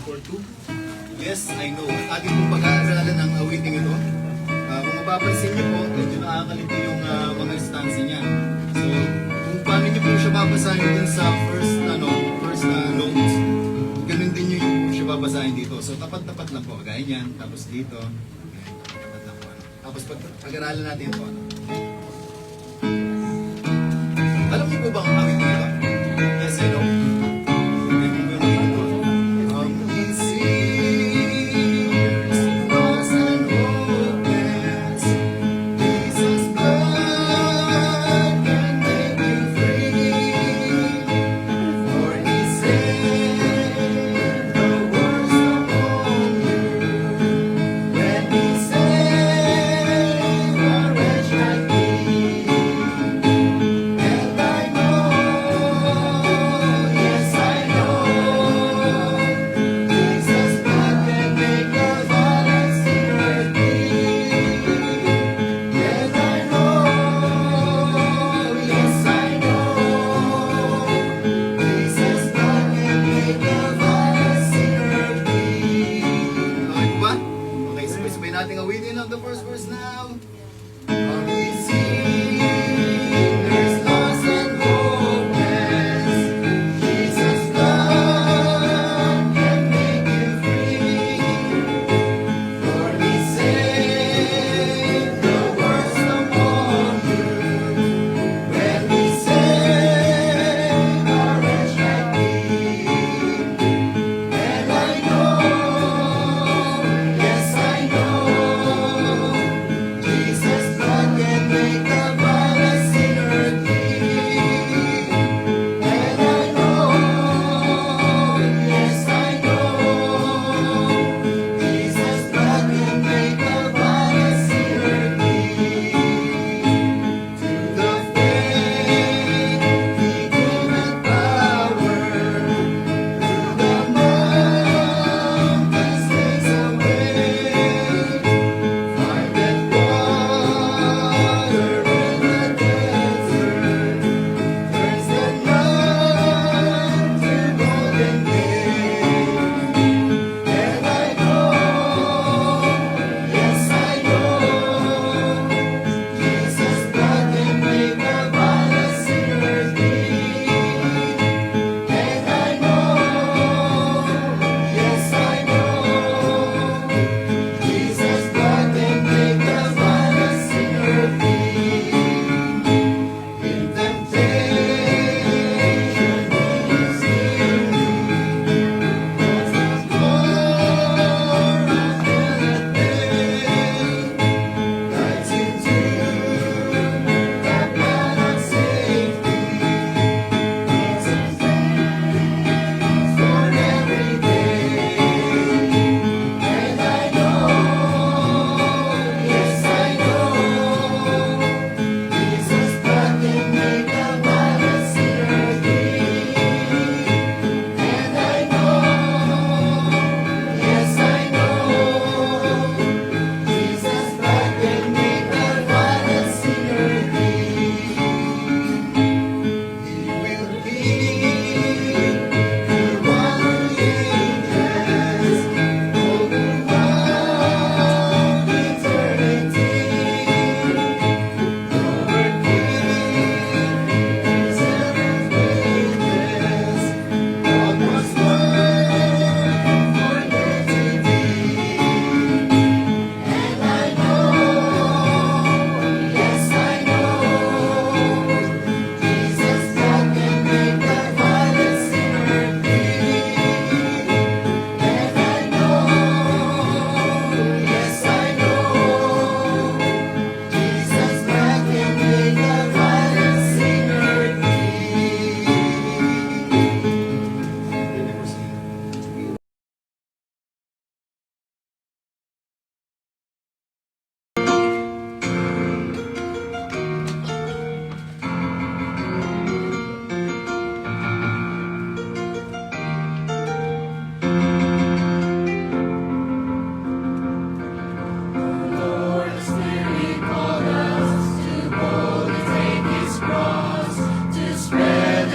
for two. Yes, I know. At ating pong pag-aaralan ng awiting ito. Kung mapapansin niyo po, medyo nakakalito yung mga stanza niya. So, kung paano niyo po siya babasahin dun sa first note, ganun din yung po siya babasahin dito. So, tapat-tapat lang po. Gaya niyan. Tapos dito. Tapat lang po. Tapos pag-aralan natin po. Alam niyo po ba ang awiting ito? Yes, I know. Nating awitin of the first verse now.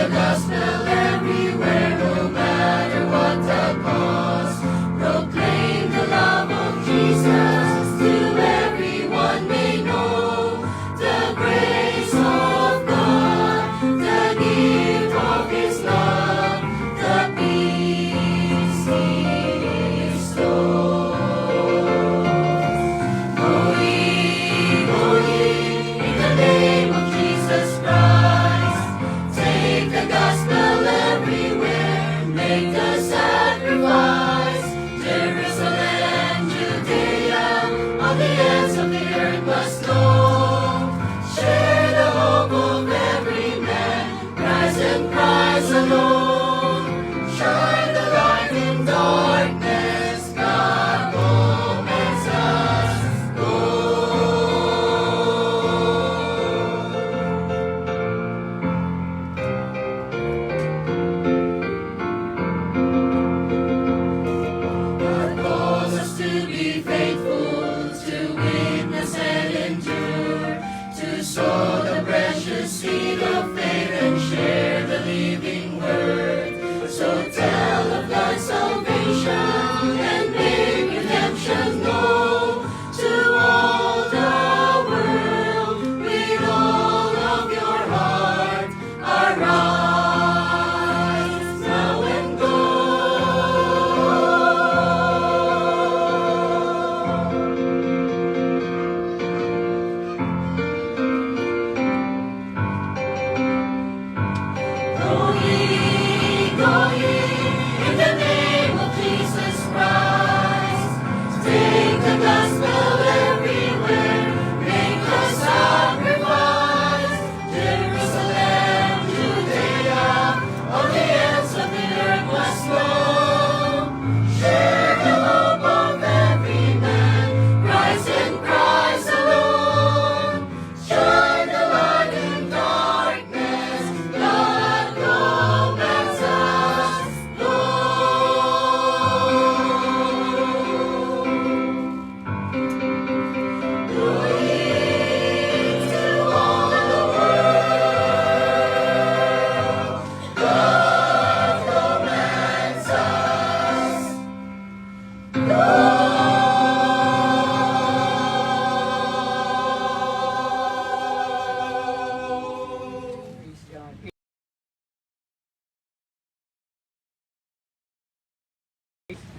Gospel everywhere, no matter what the cost.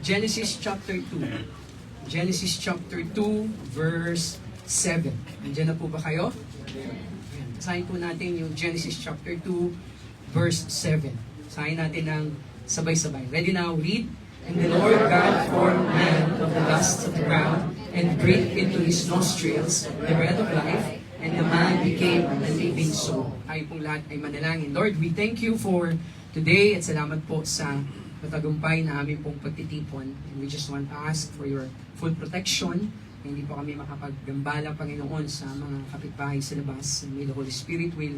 Genesis chapter 2. Genesis chapter 2, verse 7. Nandiyan na po ba kayo? Ayan. Basahin po natin yung Genesis chapter 2, verse 7. Basahin natin ng sabay-sabay. Ready now? Read. And the Lord God formed man of the dust of the ground and breathed into his nostrils the breath of life, and the man became a living soul. Tayo pong lahat ay manalangin. Lord, we thank you for today at salamat po sa matagumpay na aming pong pagtitipon. And we just want to ask for your full protection. Hindi po kami makapaggambala, Panginoon, sa mga kapitbahay sa labas. And may the Holy Spirit will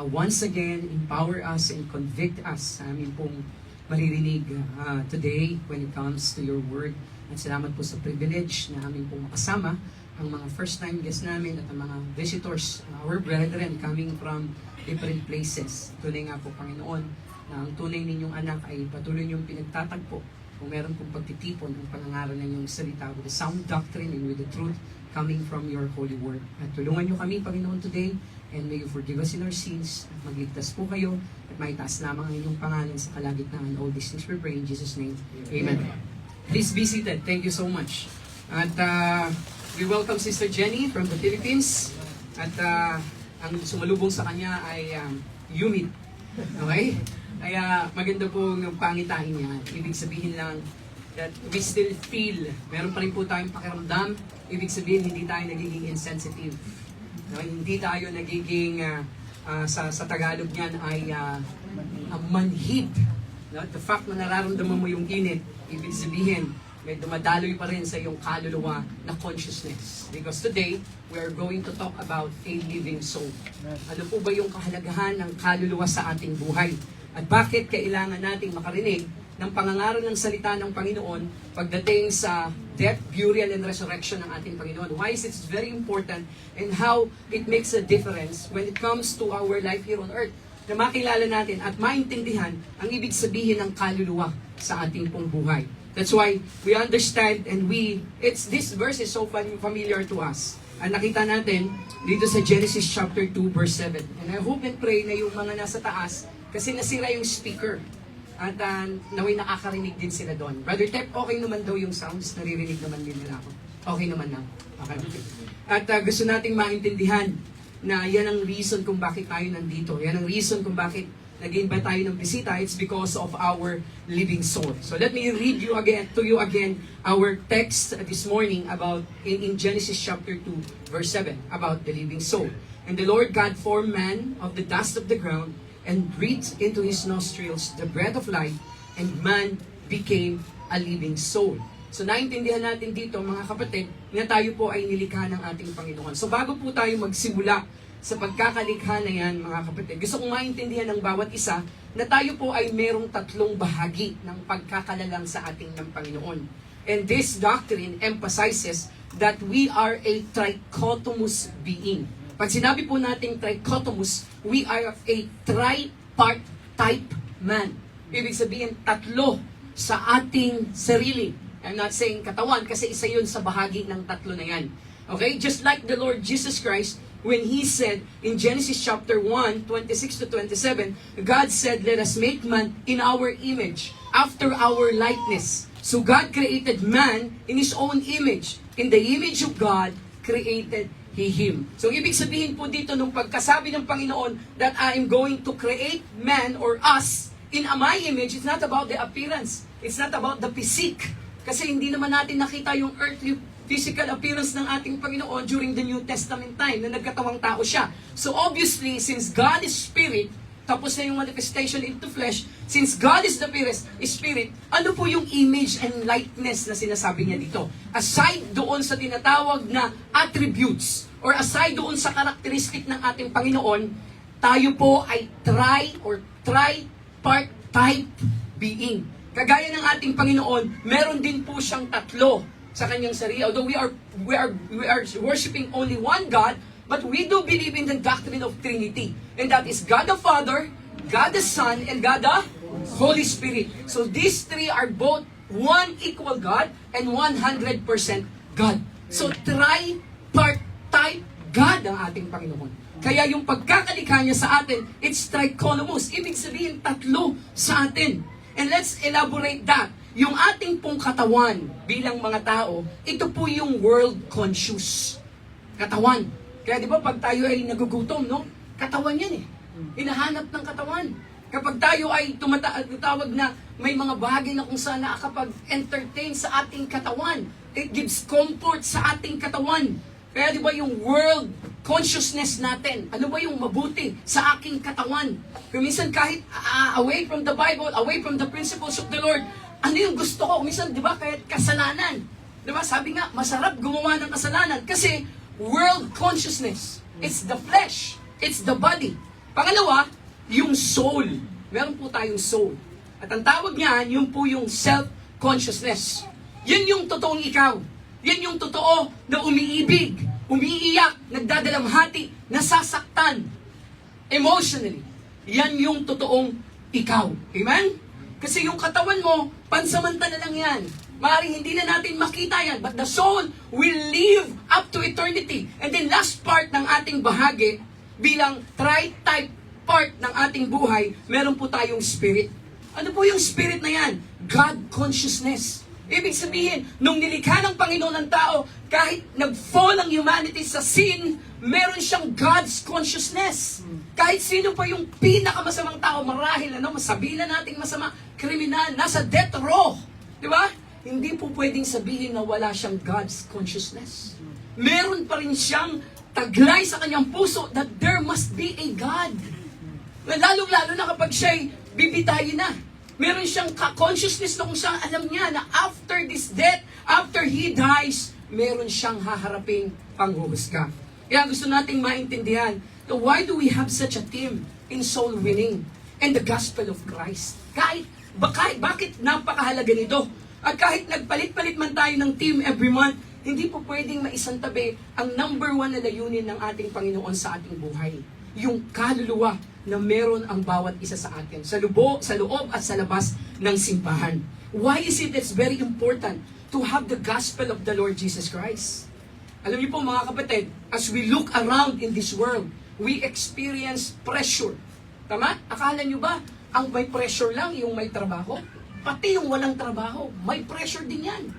once again empower us and convict us sa aming pong maririnig today when it comes to your word. At salamat po sa privilege na aming pong makasama ang mga first-time guests namin at ang mga visitors, our brethren coming from different places. Tunay nga po, Panginoon, na ang tunay ninyong anak ay patuloy niyong pinagtatagpo kung meron pong pagtitipon ng pangangaral ng inyong salita with the sound doctrine and with the truth coming from your holy word. At tulungan niyo kami, Panginoon, today, and may you forgive us in our sins, at magligtas po kayo, at maitaas lamang ang inyong pangalan sa kalagitnaan. All these things we pray in Jesus' name. Amen. Please be seated. Thank you so much. At we welcome Sister Jenny from the Philippines. At ang sumalubong sa kanya ay Yumit. Okay? Kaya maganda po ng pangitain niya. Ibig sabihin lang that we still feel, meron pa rin po tayong pakiramdam. Ibig sabihin, hindi tayo nagiging insensitive. No? Hindi tayo nagiging, sa Tagalog niyan ay manhid. No? The fact na nararamdaman mo yung init, ibig sabihin, may dumadaloy pa rin sa iyong kaluluwa na consciousness. Because today, we are going to talk about a living soul. Ano po ba yung kahalagahan ng kaluluwa sa ating buhay? At bakit kailangan nating makarinig ng pangangaral ng salita ng Panginoon pagdating sa death, burial, and resurrection ng ating Panginoon? Why is it very important and how it makes a difference when it comes to our life here on earth? Na makilala natin at maintindihan ang ibig sabihin ng kaluluwa sa ating pong buhay. That's why we understand and this verse is so familiar to us. Ang nakita natin dito sa Genesis chapter 2 verse 7. And I hope and pray na yung mga nasa taas, kasi nasira yung speaker. At naway nakakarinig din sila doon. Brother Tep, okay naman daw yung sounds. Naririnig naman din nila ako. Okay naman na. Okay. At gusto nating maintindihan na yan ang reason kung bakit tayo nandito. Yan ang reason kung bakit nag-invite tayo ng bisita. It's because of our living soul. So let me read to you again our text this morning about in Genesis chapter 2 verse 7 about the living soul. And the Lord God formed man of the dust of the ground and breathed into his nostrils the breath of life, and man became a living soul. So naintindihan natin dito, mga kapatid, na tayo po ay nilikha ng ating Panginoon. So bago po tayo magsimula sa pagkakalikha na yan, mga kapatid, gusto kong maintindihan ng bawat isa na tayo po ay merong tatlong bahagi ng pagkakalalang sa ating ng Panginoon. And this doctrine emphasizes that we are a trichotomous being. Pag sinabi po nating trichotomous, we are a tripart type man. Ibig sabihin, tatlo sa ating sarili. I'm not saying katawan kasi isa yun sa bahagi ng tatlo na yan. Okay? Just like the Lord Jesus Christ, when He said in Genesis chapter 1, 26 to 27, God said, let us make man in our image, after our likeness. So God created man in His own image. In the image of God, created He him. So ibig sabihin po dito nung pagkasabi ng Panginoon that I am going to create man or us in my image, it's not about the appearance. It's not about the physique. Kasi hindi naman natin nakita yung earthly physical appearance ng ating Panginoon during the New Testament time na nagkatawang tao siya. So obviously, since God is spirit, tapos na yung manifestation into flesh, since God is the Spirit, ano po yung image and likeness na sinasabi niya dito? Aside doon sa tinatawag na attributes, or aside doon sa karakteristik ng ating Panginoon, tayo po ay tripart type being. Kagaya ng ating Panginoon, meron din po siyang tatlo sa kanyang sarili. Although we are worshiping only one God, but we do believe in the doctrine of Trinity. And that is God the Father, God the Son, and God the Holy Spirit. So these three are both one equal God and 100% God. So tripart type God ang ating Panginoon. Kaya yung pagkakalikha niya sa atin, it's trichotomous. Ibig sabihin, tatlo sa atin. And let's elaborate that. yung ating pong katawan bilang mga tao, ito po yung world conscious. Katawan. Kaya di ba pag tayo ay nagugutom, no? Katawan yan eh. Hinahanap ng katawan. Kapag tayo ay tumatawag na may mga bagay na kung saan nakakapag-entertain sa ating katawan, it gives comfort sa ating katawan. Kaya di ba yung world consciousness natin, ano ba yung mabuti sa aking katawan? Kung minsan kahit away from the Bible, away from the principles of the Lord, ano yung gusto ko? Minsan, di ba, kahit kasalanan. Di ba, sabi nga, masarap gumawa ng kasalanan kasi world consciousness. It's the flesh. It's the body. Pangalawa, yung soul. Meron po tayong soul. At ang tawag niyan, yun po yung self-consciousness. Yan yung totoong ikaw. Yan yung totoo na umiibig, umiiyak, nagdadalamhati, nasasaktan, emotionally. Yan yung totoong ikaw. Amen? Kasi yung katawan mo, pansamantala lang yan. Maaaring hindi na natin makita yan, but the soul will live up to eternity. And then last part ng ating bahagi, bilang tri-type part ng ating buhay, meron po tayong spirit. Ano po yung spirit na yan? God consciousness. Ibig sabihin, nung nilikha ng Panginoon ng tao, kahit nag-fall ang humanity sa sin, meron siyang God's consciousness. Kahit sino pa yung pinakamasamang tao, marahil, masabihin na nating masama, kriminal, nasa death row. Di ba? Hindi po pwedeng sabihin na wala siyang God's consciousness. Meron pa rin siyang taglay sa kanyang puso that there must be a God. Lalong-lalo na kapag siya'y bibitayin na. Meron siyang consciousness na kung saan alam niya na after this death, after He dies, meron siyang haharaping panghuhusga. Kaya gusto nating maintindihan, why do we have such a team in soul winning and the gospel of Christ? Bakit napakahalaga nito? At kahit nagpalit-palit man tayo ng team every month, hindi po pwedeng maisantabi ang number one na layunin ng ating Panginoon sa ating buhay. Yung kaluluwa na meron ang bawat isa sa atin, sa loob at sa labas ng simbahan. Why is it that's very important to have the gospel of the Lord Jesus Christ? Alam niyo po mga kapatid, as we look around in this world, we experience pressure. Tama? Akala niyo ba, ang may pressure lang yung may trabaho? Pati yung walang trabaho, may pressure din yan.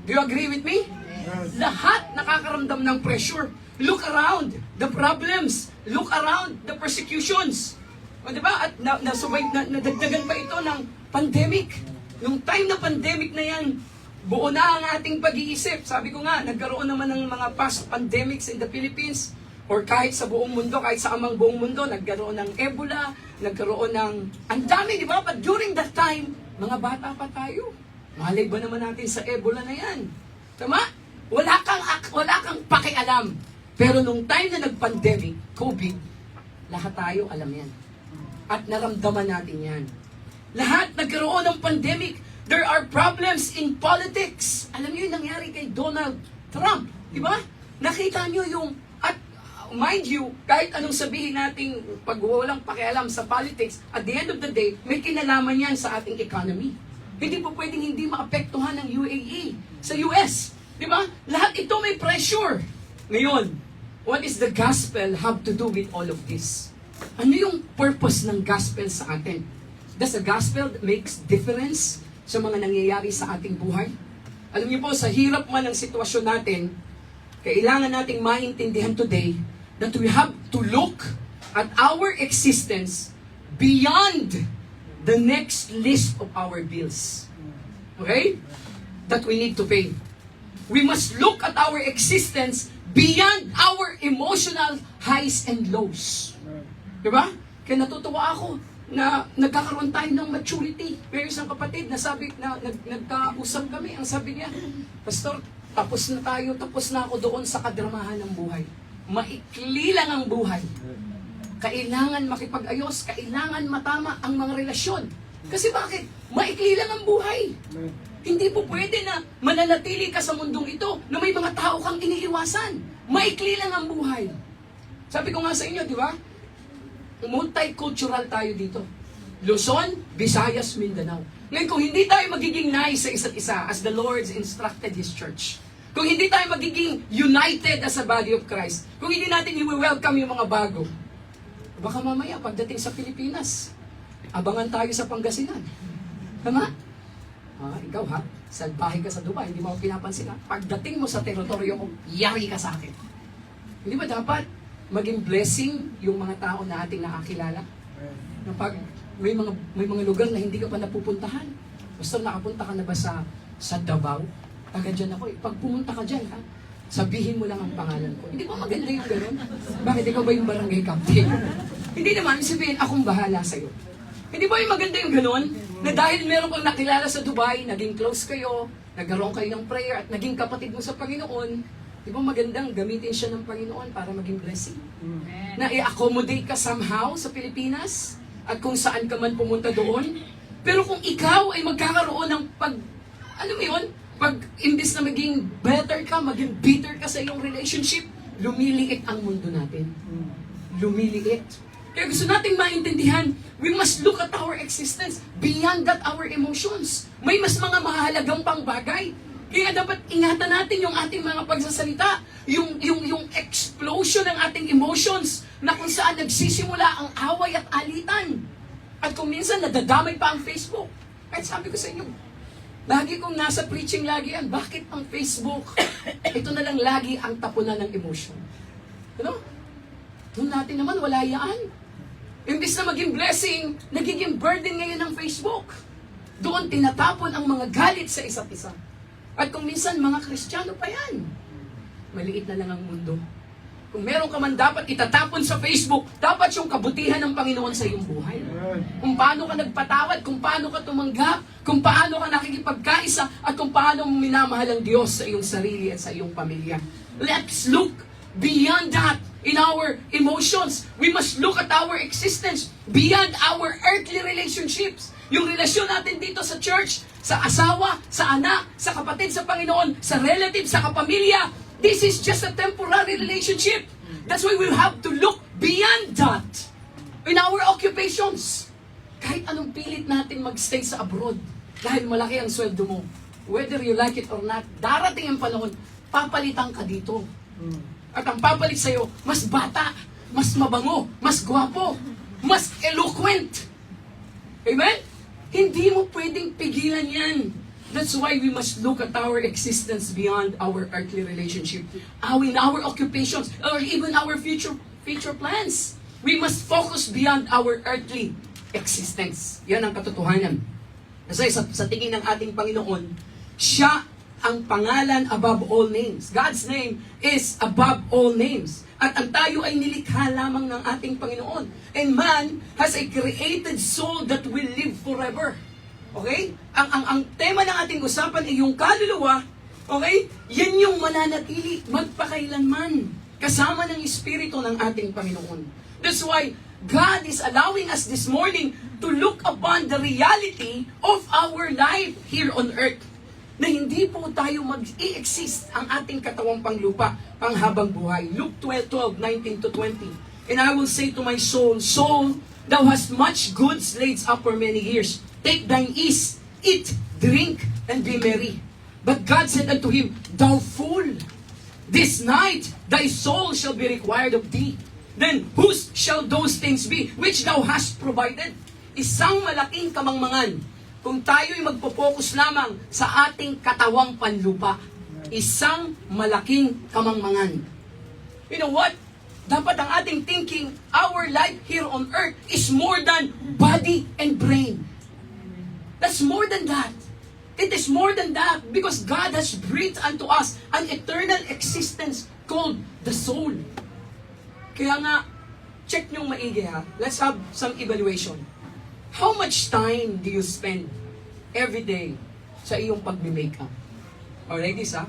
Do you agree with me? Yes. Lahat nakakaramdam ng pressure. Look around the problems. Look around the persecutions. O diba? At nadagdagan pa ito ng pandemic. Nung time na pandemic na yan, buo na ang ating pag-iisip. Sabi ko nga, nagkaroon naman ng mga past pandemics in the Philippines or kahit sa buong mundo, kahit sa amang buong mundo, nagkaroon ng Ebola, nagkaroon ng... Ang dami, di ba? But during that time, mga bata pa tayo. Malay ba naman natin sa Ebola na yan? Tama? Wala kang pakialam. Pero nung time na nag-pandemic, COVID, lahat tayo alam yan. At naramdaman natin yan. Lahat nagkaroon ng pandemic. There are problems in politics. Alam niyo yung nangyari kay Donald Trump. Di ba? Nakita niyo yung... At mind you, kahit anong sabihin natin pag walang pakialam sa politics, at the end of the day, may kinalaman yan sa ating economy. Hindi po pwedeng hindi maapektuhan ng UAE sa US. Di ba? Lahat ito may pressure. Ngayon, what is the gospel have to do with all of this? Ano yung purpose ng gospel sa atin? Does the gospel makes difference sa mga nangyayari sa ating buhay? Alam niyo po, sa hirap man ng sitwasyon natin, kailangan nating maintindihan today that we have to look at our existence beyond the next list of our bills. Okay? That we need to pay. We must look at our existence beyond our emotional highs and lows. Diba? Kaya natutuwa ako na nagkakaroon tayo ng maturity. Pero isang kapatid, nagkausap kami, ang sabi niya, Pastor, tapos na ako doon sa kadramahan ng buhay. Maikli lang ang buhay. Kailangan makipag-ayos, kailangan matama ang mga relasyon. Kasi bakit? Maikli lang ang buhay. Hindi po pwede na mananatili ka sa mundong ito na may mga tao kang iniiwasan. Maikli lang ang buhay. Sabi ko nga sa inyo, di ba? Multicultural tayo dito. Luzon, Visayas, Mindanao. Ngayon, kung hindi tayo magiging nice sa isa't isa as the Lord's instructed His church, kung hindi tayo magiging united as a body of Christ, kung hindi natin i-welcome yung mga bago, baka mamaya, pagdating sa Pilipinas, abangan tayo sa Pangasinan. Tama? Ikaw ha, salbahe ka sa Dubai, hindi mo ako pinapansin ha. Pagdating mo sa teritoryo ko, yari ka sa akin. Hindi ba dapat maging blessing yung mga tao na ating nakakilala? Na pag may mga lugar na hindi ka pa napupuntahan. Basta nakapunta ka na ba sa Davao? Taga dyan ako eh. Pag pumunta ka dyan ha, sabihin mo lang ang pangalan ko. Hindi ba maganda yung gano'n? Bakit ikaw ba yung barangay captain? Hindi naman, sabihin, akong bahala sa'yo. Hindi ba yung maganda yung gano'n? Na dahil meron kang nakilala sa Dubai, naging close kayo, nagkaroon kayo ng prayer, at naging kapatid mo sa Panginoon, di ba magandang gamitin siya ng Panginoon para maging blessing? Na i-accommodate ka somehow sa Pilipinas, at kung saan ka man pumunta doon. Pero kung ikaw ay magkakaroon ng pag imbis na maging better ka, maging bitter ka sa iyong relationship, lumiliit ang mundo natin. Lumiliit. Kaya gusto nating maintindihan, we must look at our existence beyond that our emotions. May mas mga mahalagang pang bagay. Kaya dapat ingatan natin yung ating mga pagsasalita, yung explosion ng ating emotions na kung saan nagsisimula ang away at alitan. At kung minsan nadadamay pa ang Facebook. Kahit sabi ko sa inyo, lagi kong nasa preaching lagi yan, bakit ang Facebook? Ito na lang lagi ang tapunan ng emotion. Ano? Doon natin naman, wala yan. Imbis na maging blessing, nagiging burden ngayon ng Facebook. Doon tinatapon ang mga galit sa isa't isa. At kung minsan, mga Kristiyano pa yan. Maliit na lang ang mundo. Kung meron ka man dapat itatapon sa Facebook, dapat yung kabutihan ng Panginoon sa iyong buhay. Kung paano ka nagpatawad, kung paano ka tumanggap, kung paano ka nakikipagkaisa, at kung paano mo minamahal ang Diyos sa iyong sarili at sa iyong pamilya. Let's look beyond that in our emotions. We must look at our existence beyond our earthly relationships. Yung relasyon natin dito sa church, sa asawa, sa anak, sa kapatid sa Panginoon, sa relative, sa kapamilya, this is just a temporary relationship. That's why we have to look beyond that in our occupations. Kahit anong pilit natin magstay sa abroad, dahil malaki ang sweldo mo, whether you like it or not, darating ang panahon, papalitan ka dito. At ang papalit sa'yo, mas bata, mas mabango, mas gwapo, mas eloquent. Amen? Hindi mo pwedeng pigilan yan. That's why we must look at our existence beyond our earthly relationship. In our occupations, or even our future plans. We must focus beyond our earthly existence. Yan ang katotohanan. Kasi sa tingin ng ating Panginoon, siya ang pangalan above all names. God's name is above all names. At ang tayo ay nilikha lamang ng ating Panginoon. And man has a created soul that will live forever. Okay? Ang tema ng ating usapan ay yung kaluluwa. Okay? Yan yung mananatili magpakailanman kasama ng Espiritu ng ating Panginoon. That's why God is allowing us this morning to look upon the reality of our life here on earth. Na hindi po tayo mag-i-exist ang ating katawang panglupa, panghabang buhay. Luke 12:19-20. And I will say to my soul, Soul, thou hast much goods laid up for many years. Take thine ease, eat, drink, and be merry. But God said unto him, Thou fool, this night thy soul shall be required of thee. Then whose shall those things be which thou hast provided? Isang malaking kamangmangan kung tayo'y magpo-focus lamang sa ating katawang panlupa. Isang malaking kamangmangan. You know what? Dapat ang ating thinking, our life here on earth is more than body and brain. That's more than that. It is more than that because God has breathed unto us an eternal existence called the soul. Kaya nga, check nyong maigi ha. Let's have some evaluation. How much time do you spend every day sa iyong pagme-makeup? O ladies ha?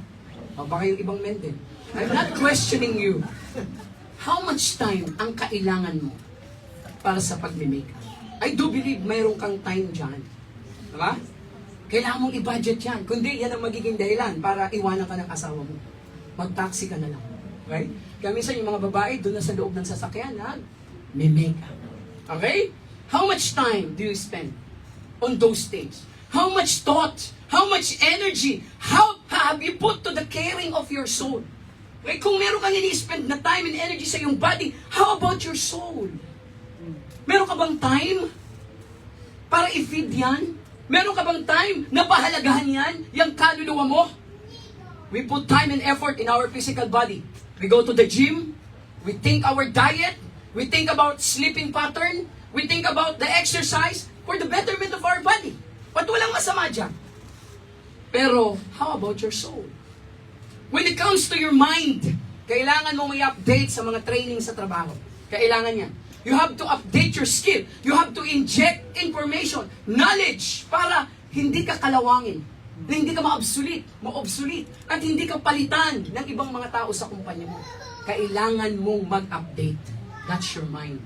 O baka yung ibang men din. I'm not questioning you. How much time ang kailangan mo para sa pagme-makeup? I do believe mayroon kang time dyan. Diba? Kailangan mong i-budget yan. Kundi yan ang magiging dahilan para iwanan ka ng asawa mo. Mag-taxi ka na lang. Right? Kaya minsan yung mga babae doon na sa loob ng sasakyan may makeup. Okay? How much time do you spend on those things? How much thought? How much energy? How have you put to the caring of your soul? Okay? Kung meron kang ini-spend na time and energy sa iyong body, how about your soul? Meron ka bang time para i-feed yan? Meron ka bang time na pahalagahan yan, yung kaluluwa mo? We put time and effort in our physical body. We go to the gym, we think our diet, we think about sleeping pattern, we think about the exercise for the betterment of our body. At walang masama dyan. Pero, how about your soul? When it comes to your mind, kailangan mo may update sa mga training sa trabaho. Kailangan yan. You have to update your skill. You have to inject information, knowledge, para hindi ka kalawangin, na hindi ka ma-obsolete, at hindi ka palitan ng ibang mga tao sa kumpanya mo. Kailangan mong mag-update. That's your mind.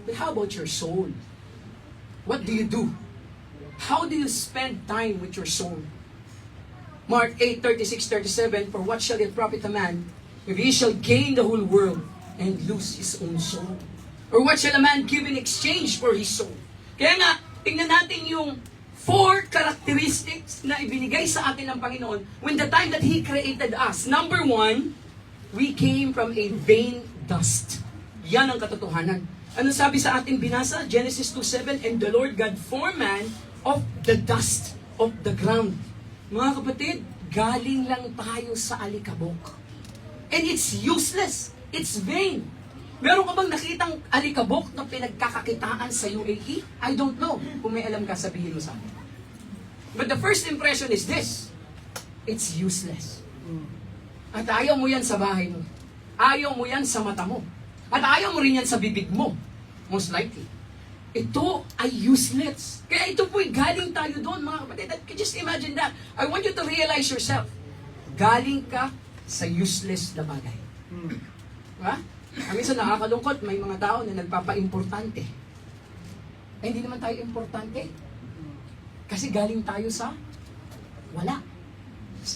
But how about your soul? What do you do? How do you spend time with your soul? Mark 8:36-37, for what shall it profit a man if he shall gain the whole world and lose his own soul? Or what shall a man give in exchange for his soul? Kaya nga, tingnan natin yung 4 characteristics na ibinigay sa atin ng Panginoon when the time that He created us. Number 1, we came from a vain dust. Yan ang katotohanan. Ano sabi sa ating binasa? Genesis 2:7, and the Lord God formed man of the dust of the ground. Mga kapatid, galing lang tayo sa alikabok. And it's useless. It's vain. Meron ka bang nakitang alikabok na pinagkakakitaan sa UAE? I don't know. Kung may alam ka, sabihin mo sa akin. But the first impression is this. It's useless. At ayaw mo yan sa bahay mo. Ayaw mo yan sa mata mo. At ayaw mo rin yan sa bibig mo. Most likely. Ito ay useless. Kaya ito po'y galing tayo doon, mga kapatid. Just imagine that. I want you to realize yourself. Galing ka sa useless na bagay. Diba? Minsan nakakalungkot, may mga tao na nagpapa-importante. Eh, hindi naman tayo importante. Kasi galing tayo sa wala.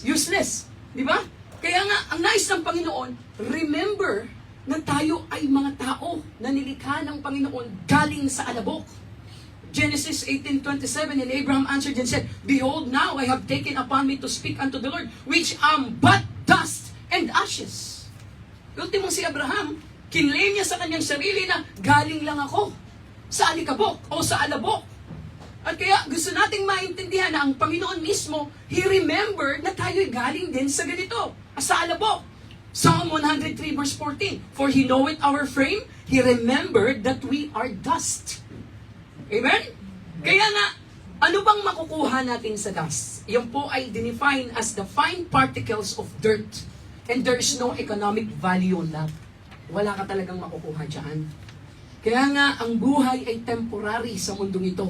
Useless. Di ba? Kaya nga, ang nais ng Panginoon, remember na tayo ay mga tao na nilikha ng Panginoon galing sa alabok. Genesis 18:27, and Abraham answered and said, behold, now I have taken upon me to speak unto the Lord, which am but dust and ashes. Ultimong si Abraham, kinlaim niya sa kanyang sarili na galing lang ako sa alikabok o sa alabok. At kaya gusto nating maintindihan na ang Panginoon mismo, He remembered na tayo'y galing din sa ganito, sa alabok. Psalm 103 verse 14, for He knoweth our frame, He remembered that we are dust. Amen? Kaya nga, ano bang makukuha natin sa dust? Yan po ay define as the fine particles of dirt. And there is no economic value on that. Wala ka talagang makukuha dyan. Kaya nga, ang buhay ay temporary sa mundong ito.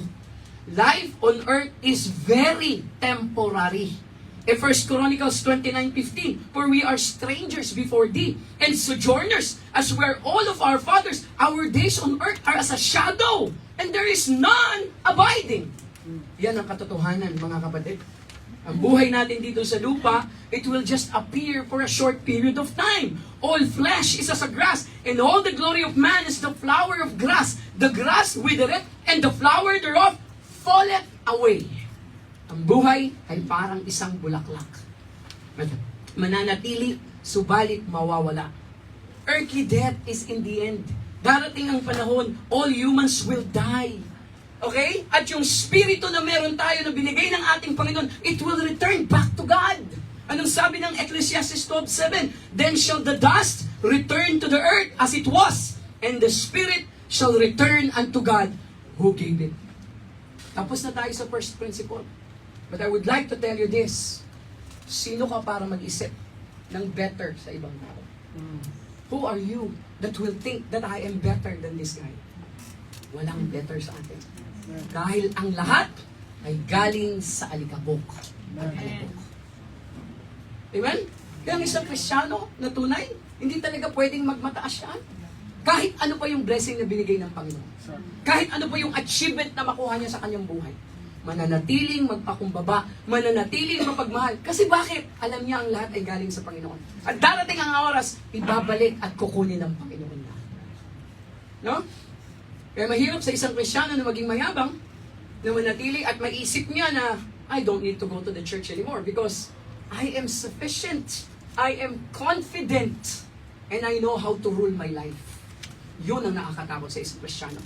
Life on earth is very temporary. In 1 Chronicles 29:15, for we are strangers before thee, and sojourners, as were all of our fathers. Our days on earth are as a shadow, and there is none abiding. Yan ang katotohanan, mga kapatid. Ang buhay natin dito sa lupa, it will just appear for a short period of time. All flesh is as a grass, and all the glory of man is the flower of grass. The grass withereth, and the flower thereof falleth away. Ang buhay ay parang isang bulaklak. Mananatili, subalit mawawala. Earthly death is in the end. Darating ang panahon, all humans will die. Okay? At yung spirito na meron tayo na binigay ng ating Panginoon, it will return back to God. Anong sabi ng Ecclesiastes 12:7? Then shall the dust return to the earth as it was, and the spirit shall return unto God who gave it. Tapos na tayo sa first principle. But I would like to tell you this. Sino ka para mag-isip ng better sa ibang tao? Who are you that will think that I am better than this guy? Walang better sa atin. Dahil ang lahat ay galing sa alikabok. Alikabok. Amen? Kaya ang isang Kristiyano na tunay, hindi talaga pwedeng magmataas yan. Kahit ano pa yung blessing na binigay ng Panginoon. Kahit ano pa yung achievement na makuha niya sa kanyang buhay. Mananatiling magpakumbaba, mananatiling mapagmahal. Kasi bakit? Alam niya ang lahat ay galing sa Panginoon. At darating ang oras, ibabalik at kukunin ng Panginoon na. No? Kaya mahirap sa isang Kristiyano na maging mayabang, na manatili at maisip niya na, I don't need to go to the church anymore because I am sufficient. I am confident. And I know how to rule my life. Yun ang nakakatakot sa isang Kristiyano.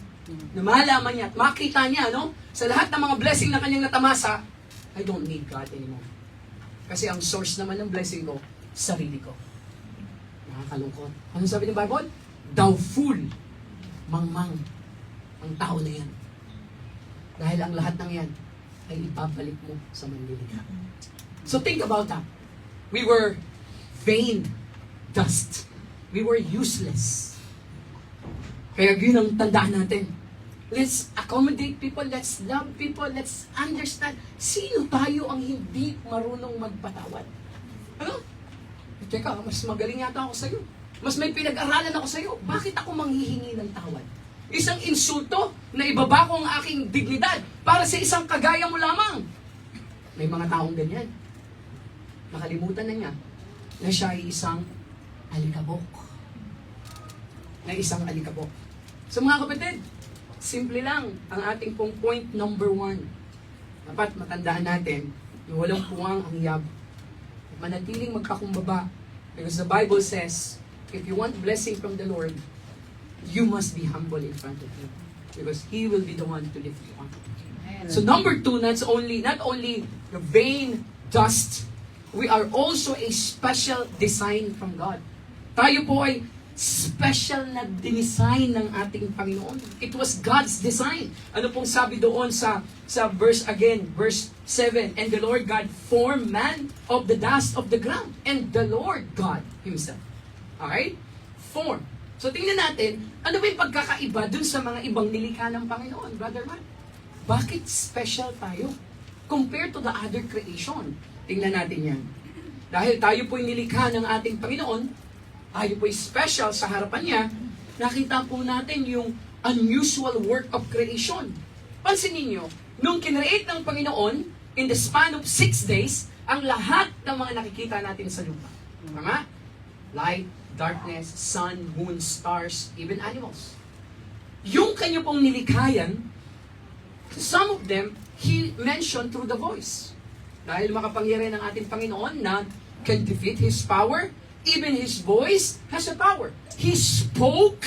Na malaman niya at makita niya, no? Sa lahat ng mga blessing na kanyang natamasa, I don't need God anymore. Kasi ang source naman ng blessing ko, sarili ko. Nakakalungkot. Ano sabi ng Bible? Thou fool, mangmang ang tao na yan. Dahil ang lahat ng yan ay ipabalik mo sa manlilikha. So think about that. We were vain dust. We were useless. Kaya yun ang tandaan natin. Let's accommodate people, let's love people, let's understand. Sino tayo ang hindi marunong magpatawad? Ano? Teka, mas magaling yata ako sa'yo. Mas may pinag-aralan ako sa'yo. Bakit ako manghihingi ng tawad? Isang insulto na ibaba ko ang aking dignidad para sa isang kagaya mo lamang. May mga taong ganyan. Nakalimutan na niya na siya ay isang alikabok. Na isang alikabok. So mga kapatid, simple lang ang ating pong point number 1. Dapat matandaan natin na walang puwang ang yab. Manatiling magpakumbaba. Because the Bible says, if you want blessing from the Lord, you must be humble in front of Him. Because He will be the one to lift you up. So number 2, not only the vain dust, we are also a special design from God. Tayo po ay special na dinesign ng ating Panginoon. It was God's design. Ano pong sabi doon sa verse 7, and the Lord God formed man of the dust of the ground, and the Lord God Himself. Alright? Form. So tingnan natin, ano ba yung pagkakaiba dun sa mga ibang nilikha ng Panginoon, Brother Matt? Bakit special tayo compared to the other creation? Tingnan natin yan. Dahil tayo po'y nilikha ng ating Panginoon, tayo po'y special sa harapan niya, nakita po natin yung unusual work of creation. Pansinin niyo, nung kinreate ng Panginoon, in the span of 6 days, ang lahat ng mga nakikita natin sa lupa. Tama? Light, darkness, sun, moon, stars, even animals. Yung kanya pong nilikhayan, some of them, He mentioned through the voice. Dahil makapangyarihan ng ating Panginoon na can defeat His power, even His voice has a power. He spoke,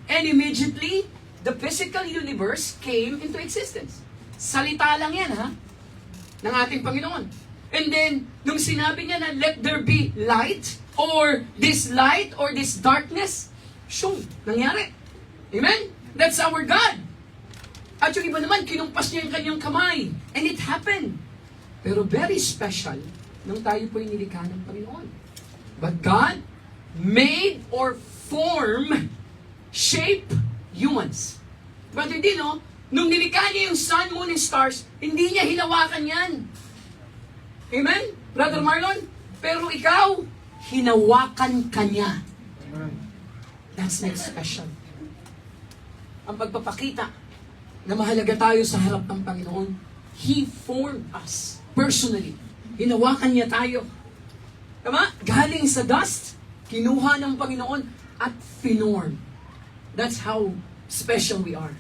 and immediately, the physical universe came into existence. Salita lang yan, ha? Ng ating Panginoon. And then, nung sinabi niya na, let there be light, or this darkness, shoom, nangyari. Amen? That's our God. At yung iba naman, kinumpas niya yung kanyang kamay. And it happened. Pero very special nung tayo po'y nilikha ng Panginoon. But God made or shape humans. But hindi, no? Nung nilikha niya yung sun, moon, and stars, hindi niya hinawakan yan. Amen? Brother Marlon? Pero ikaw, hinawakan ka niya. That's not special. Ang pagpapakita na mahalaga tayo sa harap ng Panginoon, He formed us personally. Hinawakan niya tayo. Tama? Galing sa dust, kinuha ng Panginoon at finorm. That's how special we are.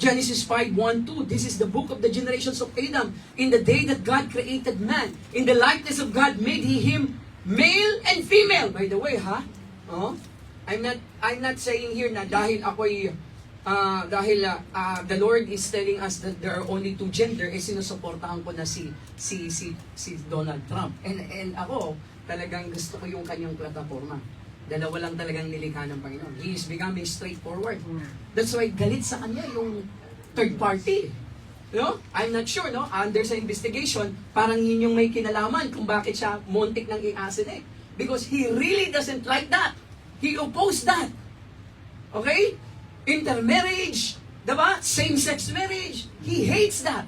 Genesis 5:1-2, this is the book of the generations of Adam. In the day that God created man, in the likeness of God made He him male and female. By the way, ha? Oh, I'm not saying here na dahil ako'y the Lord is telling us that there are only 2 gender, sinusuportahan ko na si Donald Trump. And ako, talagang gusto ko yung kanyang plataforma. Dalawa lang talagang nilikha ng Panginoon. He is becoming straightforward. That's why galit sa kanya yung third party. No? I'm not sure, no? Under sa investigation, parang yun yung may kinalaman kung bakit siya muntik ng i-assassinate. Because he really doesn't like that. He opposed that. Okay? Intermarriage, diba? Same-sex marriage. He hates that.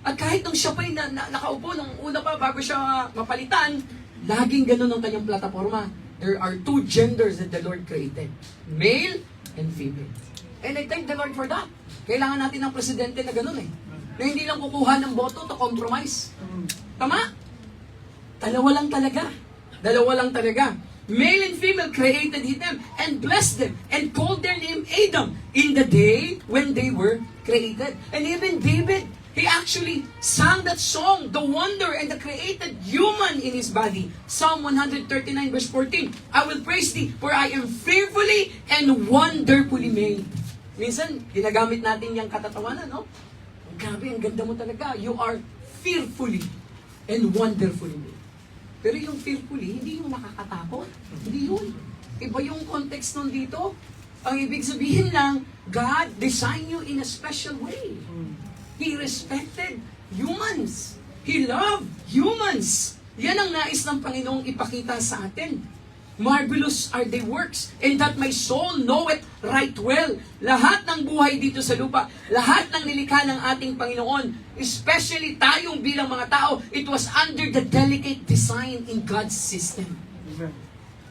At kahit nung siya pa'y nakaupo nung una pa bago siya mapalitan, laging ganun ang kanyang plataforma. There are 2 genders that the Lord created. Male and female. And I thank the Lord for that. Kailangan natin ng presidente na ganun eh. Na hindi lang kukuha ng boto to compromise. Tama? Dalawa lang talaga. Male and female created He them and blessed them and called their name Adam in the day when they were created. And even David, he actually sang that song, the wonder and the created human in his body. Psalm 139 verse 14, I will praise Thee, for I am fearfully and wonderfully made. Minsan, ginagamit natin yung katatawanan, no? Grabe, ang ganda mo talaga. You are fearfully and wonderfully made. Pero yung fearfully, hindi yung nakakatakot. Hindi yun. Iba yung context nun dito. Ang ibig sabihin lang, God designed you in a special way. He respected humans. He loved humans. Yan ang nais ng Panginoong ipakita sa atin. Marvelous are the works, and that my soul knoweth right well. Lahat ng buhay dito sa lupa, lahat ng nilikha ng ating Panginoon, especially tayong bilang mga tao, it was under the delicate design in God's system.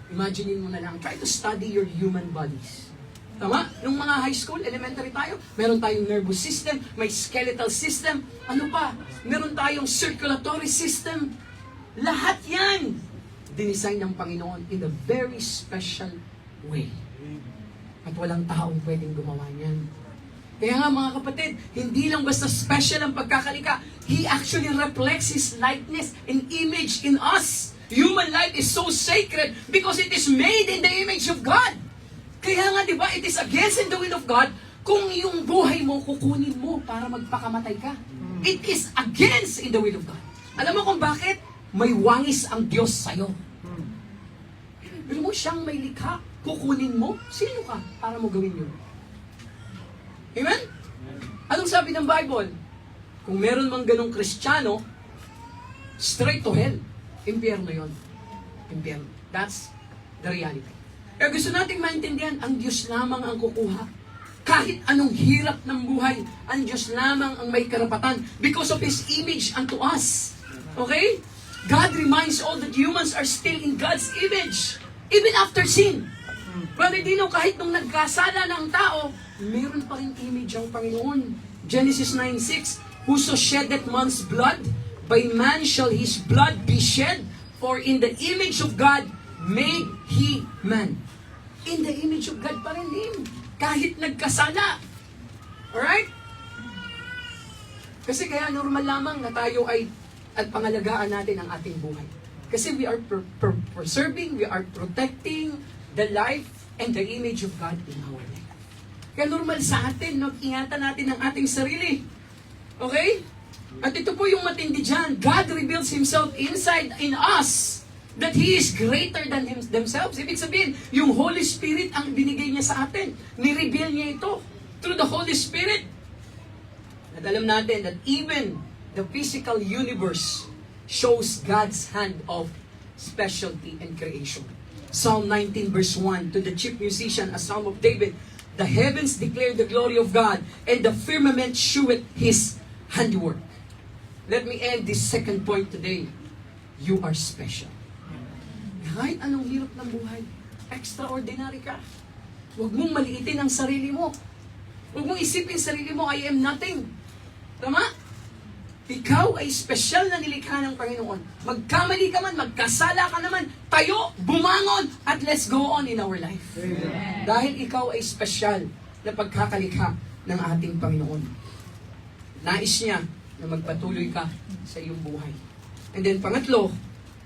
Imaginein mo na lang, try to study your human bodies. Tama? Nung mga high school, elementary tayo, meron tayong nervous system, may skeletal system, ano pa? Meron tayong circulatory system. Lahat yan dinesign ng Panginoon in a very special way. At walang taong pwedeng gumawa niyan. Kaya nga mga kapatid, hindi lang basta special ang pagkakalika. He actually reflects His likeness and image in us. Human life is so sacred because it is made in the image of God. Kaya nga, di ba, it is against the will of God kung yung buhay mo, kukunin mo para magpakamatay ka. It is against in the will of God. Alam mo kung bakit? May wangis ang Diyos sa'yo. Pero mo siyang may likha, kukunin mo, sino ka para mo gawin yun? Amen? Anong sabi ng Bible? Kung meron mang ganong Kristiyano, straight to hell. Impyerno yun. Impyerno. That's the reality. Kaya gusto nating maintindihan, ang Diyos lamang ang kukuha. Kahit anong hirap ng buhay, ang Diyos lamang ang may karapatan because of His image unto us. Okay? God reminds all that humans are still in God's image. Even after sin. Brother Dino, kahit nung nagkasala ng tao, meron pa rin image ang Panginoon. Genesis 9:6, whoso sheddeth man's blood, by man shall his blood be shed, for in the image of God made he man. In the image of God pa rin din. Kahit nagkasala. Alright? Kasi kaya normal lamang na tayo ay at pangalagaan natin ang ating buhay. Kasi we are preserving, we are protecting the life and the image of God in our life. Kaya normal sa atin, no, ingatan natin ang ating sarili. Okay? At ito po yung matindi dyan. God reveals Himself inside in us that He is greater than themselves. Ibig sabihin, yung Holy Spirit ang binigay niya sa atin. Ni-reveal niya ito through the Holy Spirit. At alam natin that even the physical universe shows God's hand of specialty and creation. Psalm 19 verse 1, to the chief musician, a psalm of David, the heavens declare the glory of God, and the firmament sheweth His handiwork. Let me end this second point today. You are special. Kahit anong hirap ng buhay, extraordinary ka. Huwag mong maliitin ang sarili mo. Huwag mong isipin sarili mo, I am nothing. Tama? Ikaw ay special na nilikha ng Panginoon. Magkamali ka man, magkasala ka naman, tayo, bumangon, at let's go on in our life. Amen. Dahil ikaw ay special na pagkakalikha ng ating Panginoon. Nais niya na magpatuloy ka sa iyong buhay. And then pangatlo,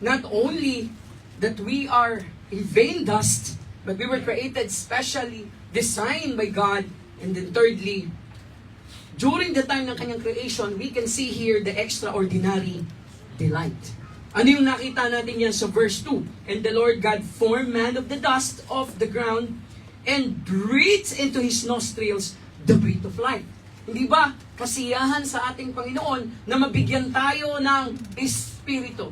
not only that we are in vain dust, but we were created specially, designed by God. And then thirdly, during the time ng kanyang creation, we can see here the extraordinary delight. Ano yung nakita natin yan sa verse 2? And the Lord God formed man of the dust of the ground and breathed into his nostrils the breath of life. Hindi ba kasiyahan sa ating Panginoon na mabigyan tayo ng Espiritu?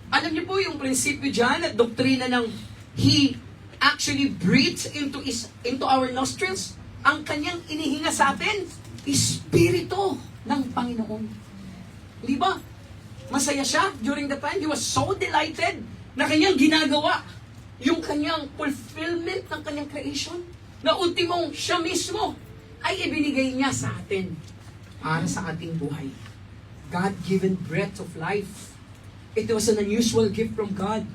Alam niyo po yung prinsipyo dyan at doktrina ng He actually breathes into our nostrils. Ang kanyang inihinga sa atin, Espiritu ng Panginoon. Di ba? Masaya siya during the time. He was so delighted na kanyang ginagawa yung kanyang fulfillment ng kanyang creation na ultimong siya mismo ay ibinigay niya sa atin para sa ating buhay. God-given breath of life. It was an unusual gift from God.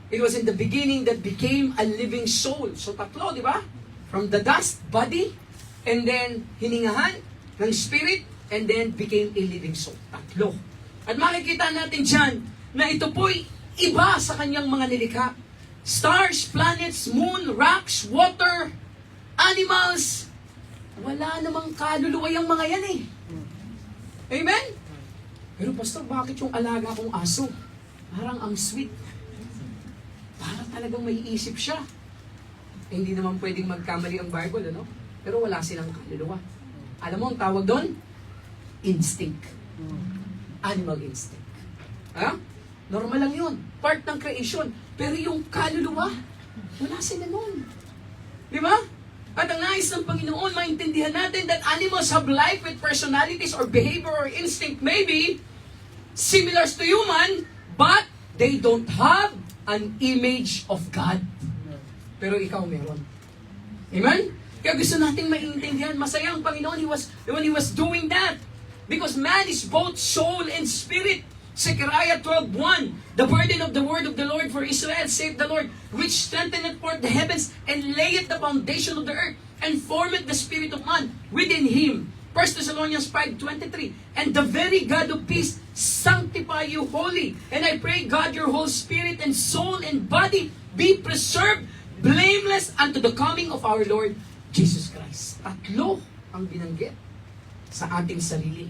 It was in the beginning that became a living soul. So tatlo, di ba? From the dust, body, and then hiningahan ng spirit, and then became a living soul. Tatlo. At makikita natin dyan na ito po'y iba sa kanyang mga nilikha. Stars, planets, moon, rocks, water, animals, Wala namang kaluluwa yung mga yan eh. Amen? Pero pastor, bakit yung alaga kong aso? Parang ang sweet. Parang talagang may isip siya. Eh, hindi naman pwedeng magkamali ang Bible, ano? Pero wala silang kaluluwa. Alam mo ang tawag doon? Instinct. Animal instinct. Ha? Normal lang yun. Part ng creation. Pero yung kaluluwa, wala sila nun. Di ba? At ang nais ng Panginoon, maintindihan natin that animals have life with personalities or behavior or instinct maybe similar to human, but they don't have an image of God. Pero ikaw meron. Amen? Kaya gusto nating maintindihan, masaya ang Panginoon when He was doing that. Because man is both soul and spirit. Zechariah 12:1, the burden of the word of the Lord for Israel, save the Lord, which strengtheneth forth the heavens, and layeth the foundation of the earth, and formeth the spirit of man within him. 1 Thessalonians 5:23, and the very God of peace sanctify you wholly. And I pray, God, your whole spirit and soul and body be preserved blameless unto the coming of our Lord Jesus Christ. Tatlo ang binanggit sa ating sarili.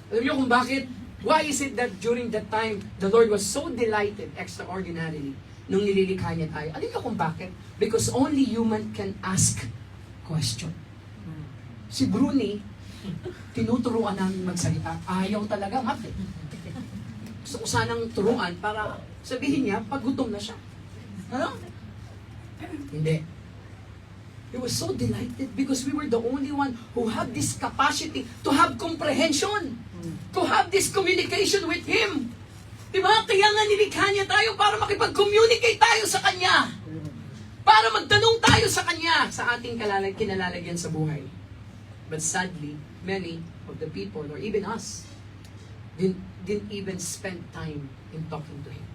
Alam niyo kung bakit? Why is it that during that time, the Lord was so delighted extraordinarily nung nililikha niya tayo? Alam niyo kung bakit? Because only human can ask question. Si Bruni, tinuturuan namin magsalita. Ayaw talaga, mat eh. Gusto ko sanang turuan para sabihin niya, pag gutom na siya. Ano? Hindi. He was so delighted because we were the only one who had this capacity to have comprehension, to have this communication with Him. Diba? Kaya nga nilikha niya tayo para makipag-communicate tayo sa Kanya. Para magtanong tayo sa Kanya sa ating kinalalagyan sa buhay. But sadly, many of the people, or even us, didn't even spend time in talking to Him.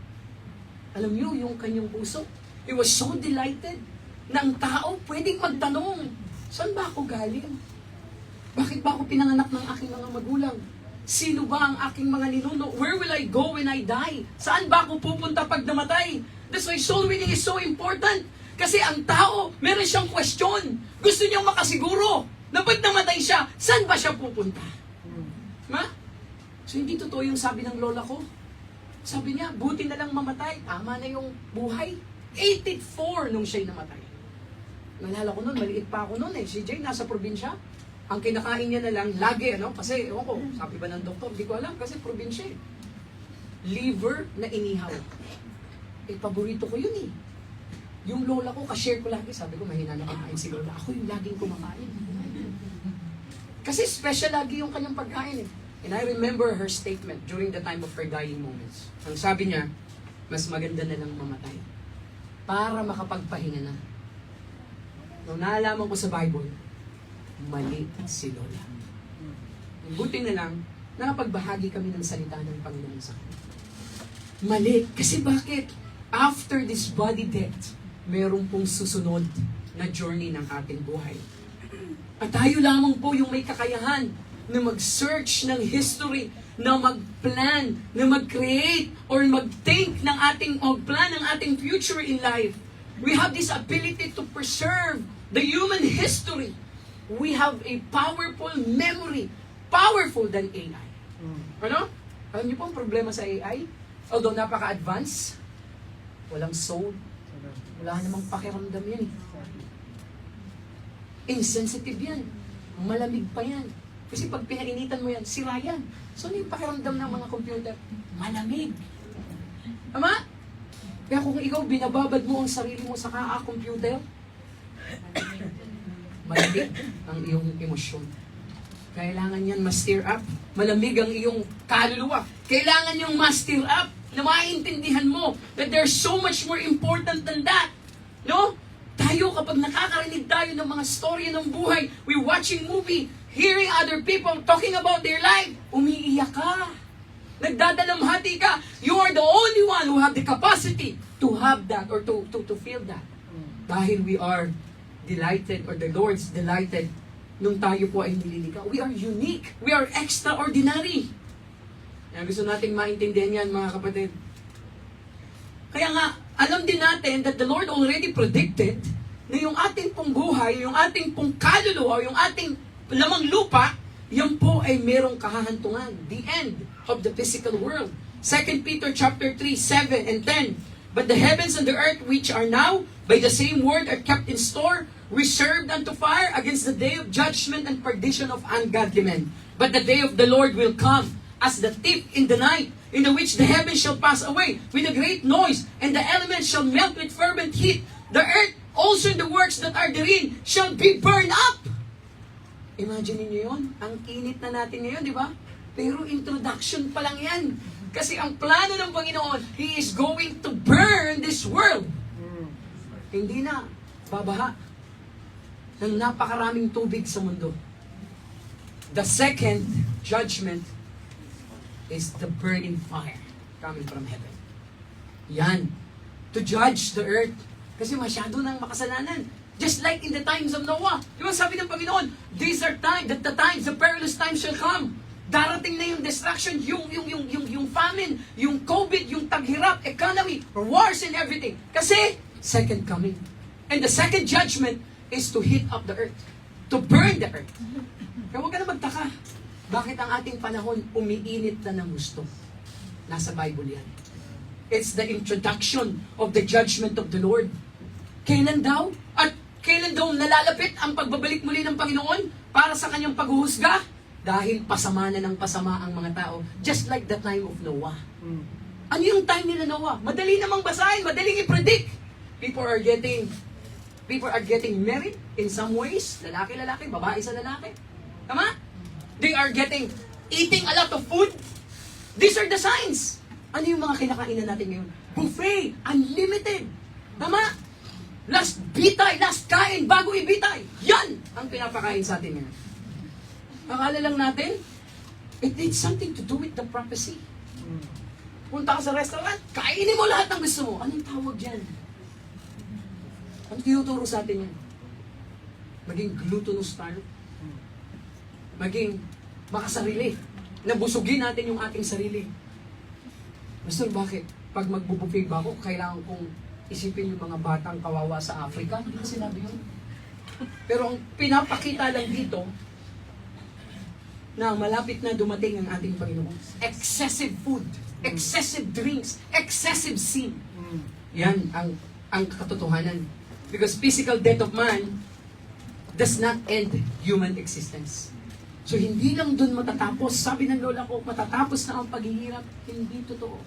Alam niyo, yung kanyang puso, he was so delighted na ang tao pwedeng magtanong, saan ba ako galing? Bakit ba ako pinanganak ng aking mga magulang? Sino ba ang aking mga ninuno? Where will I go when I die? Saan ba ako pupunta pag namatay? That's why soul winning is so important. Kasi ang tao, meron siyang question. Gusto niyang makasiguro na pag namatay siya, saan ba siya pupunta? Ma? So hindi totoo yung sabi ng lola ko. Sabi niya, buti na lang mamatay. Tama na yung buhay. 84 nung siya'y namatay. Nalala ko noon, maliit pa ako noon eh. Si Jay nasa probinsya. Ang kinakain niya na lang, lagi kasi, ewan ko, sabi ba ng doktor, hindi ko alam, kasi probinsya eh. Liver na inihaw. Eh, paborito ko yun eh. Yung lola ko, ka-share ko lagi, sabi ko, mahina na kakain si lola. Ako yung laging kumakain. Kasi special lagi yung kanyang pagkain eh. And I remember her statement during the time of her dying moments. Ang sabi niya, mas maganda na lang mamatay para makapagpahinga na. Nung naalaman ko sa Bible, mali si Lola. Buti na lang, nakapagbahagi kami ng salita ng Panginoon sa kanya. Mali. Kasi bakit? After this body death, meron pong susunod na journey ng ating buhay. At tayo lamang po yung may kakayahan na mag-search ng history, na mag-plan, na mag-create, or mag-think ng ating, o plan ng ating future in life. We have this ability to preserve the human history. We have a powerful memory, powerful than AI. Ano? Alam niyo po ang problema sa AI? Although napaka-advanced, walang soul. Wala namang pakiramdam yan eh. Insensitive yan. Malamig pa yan. Kasi pag pinainitan mo yan, sira yan. So ano yung pakiramdam ng mga computer? Malamig. Tama? Kaya kung ikaw binababad mo ang sarili mo sa computer, malamig ang iyong emosyon. Kailangan yan ma-stir up. Malamig ang iyong kaluluwa. Kailangan yung ma-stir up na maintindihan mo that there's so much more important than that. No? Tayo kapag nakakarinig tayo ng mga storya ng buhay, we watching movie, hearing other people talking about their life, umiiyak ka. Nagdadalamhati ka. You are the only one who have the capacity to have that or to feel that. Dahil we are delighted or the Lord's delighted nung tayo po ay nililigaw. We are unique. We are extraordinary. Kaya gusto nating maintindihan yan, mga kapatid. Kaya nga, alam din natin that the Lord already predicted na yung ating pong buhay, yung ating pong kaluluwa, yung ating lamang lupa, yan po ay merong kahahantungan. The end of the physical world. 2 Peter chapter 3, 7 and 10. But the heavens and the earth which are now, by the same word, are kept in store, reserved unto fire against the day of judgment and perdition of ungodly men. But the day of the Lord will come as the thief in the night, in the which the heavens shall pass away with a great noise, and the elements shall melt with fervent heat. The earth also and the works that are therein shall be burned up. Imagine niyo yun? Ang init na natin ngayon, di ba? Pero introduction pa lang yan. Kasi ang plano ng Panginoon, He is going to burn this world. Hindi na babaha ng napakaraming tubig sa mundo. The second judgment is the burning fire coming from heaven. Yan. To judge the earth. Kasi masyado nang makasalanan. Just like in the times of Noah. Di ba sabi ng Panginoon, these are times, that the times, the perilous times shall come. Darating na yung destruction, yung famine, yung COVID, yung taghirap, economy, wars and everything. Kasi, second coming. And the second judgment is to heat up the earth. To burn the earth. Kaya huwag ka na magtaka. Bakit ang ating panahon umiinit na ng gusto? Nasa Bible yan. It's the introduction of the judgment of the Lord. Kailan daw? At kailan daw nalalapit ang pagbabalik muli ng Panginoon para sa kanyang paghuhusga? Dahil pasama na ng pasama ang mga tao. Just like the time of Noah. Ano yung time nila Noah? Madali namang basahin, madaling i-predict. People are getting married in some ways. Lalaki-lalaki, babae sa lalaki. Tama? They are eating a lot of food. These are the signs. Ano yung mga kinakainan natin ngayon? Buffet, unlimited. Tama? Last bitay, last kain, bago ibitay. Yan ang pinapakain sa atin ngayon. Akala lang natin, it needs something to do with the prophecy. Punta ka sa restaurant, kainin mo lahat ng gusto mo. Anong tawag dyan? Ano tinuturo sa atin yan? Maging gluttonous tayo. Maging makasarili. Nabusugin natin yung ating sarili. Pastor, bakit? Pag magbubuffet ba ako, kailangan kong isipin yung mga batang kawawa sa Africa? Hindi ko sinabi yun. Pero ang pinapakita lang dito, na malapit na dumating ang ating Panginoon. Excessive food, excessive drinks, excessive sin. Yan ang katotohanan. Because physical death of man does not end human existence. So hindi lang dun matatapos. Sabi ng lola ko, matatapos na ang paghihirap. Hindi totoo.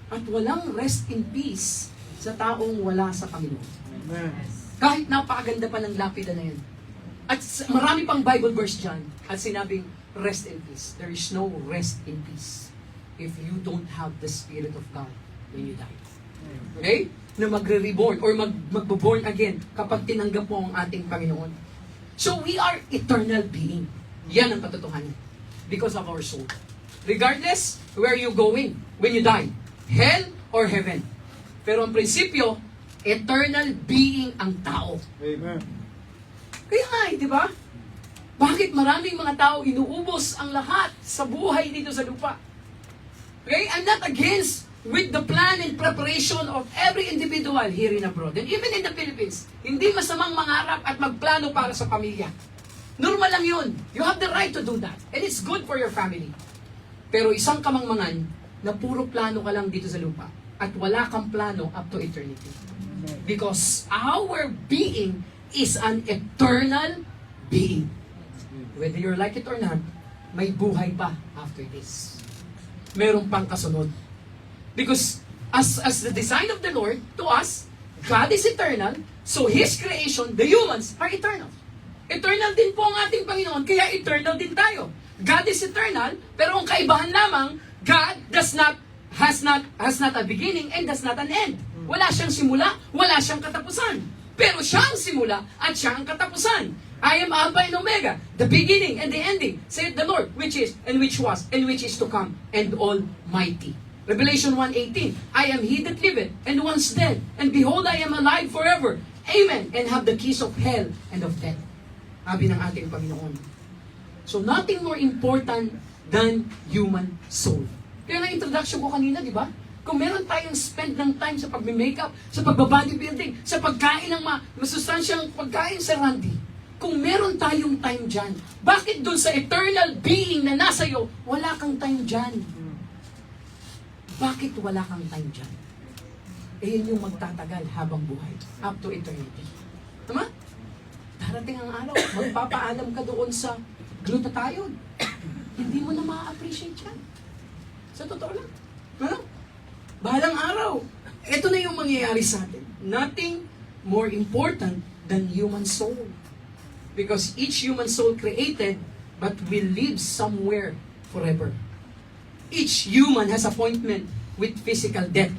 At walang rest in peace sa taong wala sa Panginoon. Kahit napakaganda pa ng lapida na yan. At marami pang Bible verse dyan at sinabing, rest in peace. There is no rest in peace if you don't have the Spirit of God when you die. Okay? Na magre-reborn or magbo-born again kapag tinanggap mo ang ating Panginoon. So we are eternal being. Yan ang katotohanan. Because of our soul. Regardless, where are you going when you die? Hell or heaven? Pero ang prinsipyo, eternal being ang tao. Amen. Kaya nga, di ba? Bakit maraming mga tao inuubos ang lahat sa buhay dito sa lupa? Okay? I'm not against with the plan and preparation of every individual here in abroad and even in the Philippines. Hindi masamang mangarap at magplano para sa pamilya. Normal lang yun. You have the right to do that. And it's good for your family. Pero isang kamangmangan na puro plano ka lang dito sa lupa at wala kang plano up to eternity. Because our being is an eternal being. Whether you like it or not, may buhay pa after this. Meron pang kasunod. Because as the design of the Lord to us, God is eternal, so His creation, the humans, are eternal. Eternal din po ang ating Panginoon, kaya eternal din tayo. God is eternal, pero ang kaibahan lamang, God has not a beginning and does not an end. Wala siyang simula, wala siyang katapusan. Pero siya ang simula at siya ang katapusan. I am Alpha and Omega, the beginning and the ending, said the Lord, which is, and which was, and which is to come, and Almighty. Revelation 1:18, I am He that liveth, and once dead, and behold, I am alive forever. Amen. And have the keys of hell and of death. Sabi ng ating Panginoon. So nothing more important than human soul. Kaya na introduction ko kanina, di ba? Kung meron tayong spend ng time sa pagme-makeup, sa pagba-bodybuilding, sa pagkain ng masustansyang pagkain sa Randy, kung meron tayong time dyan, bakit dun sa eternal being na nasa iyo, wala kang time dyan? Bakit wala kang time dyan? Eh, yun yung magtatagal habang buhay, up to eternity. Tama? Darating ang araw, magpapaalam ka doon sa glutathione. Hindi mo na ma-appreciate yan. Sa totoo lang. Ano? Bahalang araw, ito na yung mangyayari sa atin. Nothing more important than human soul. Because each human soul created, but will live somewhere forever. Each human has appointment with physical death.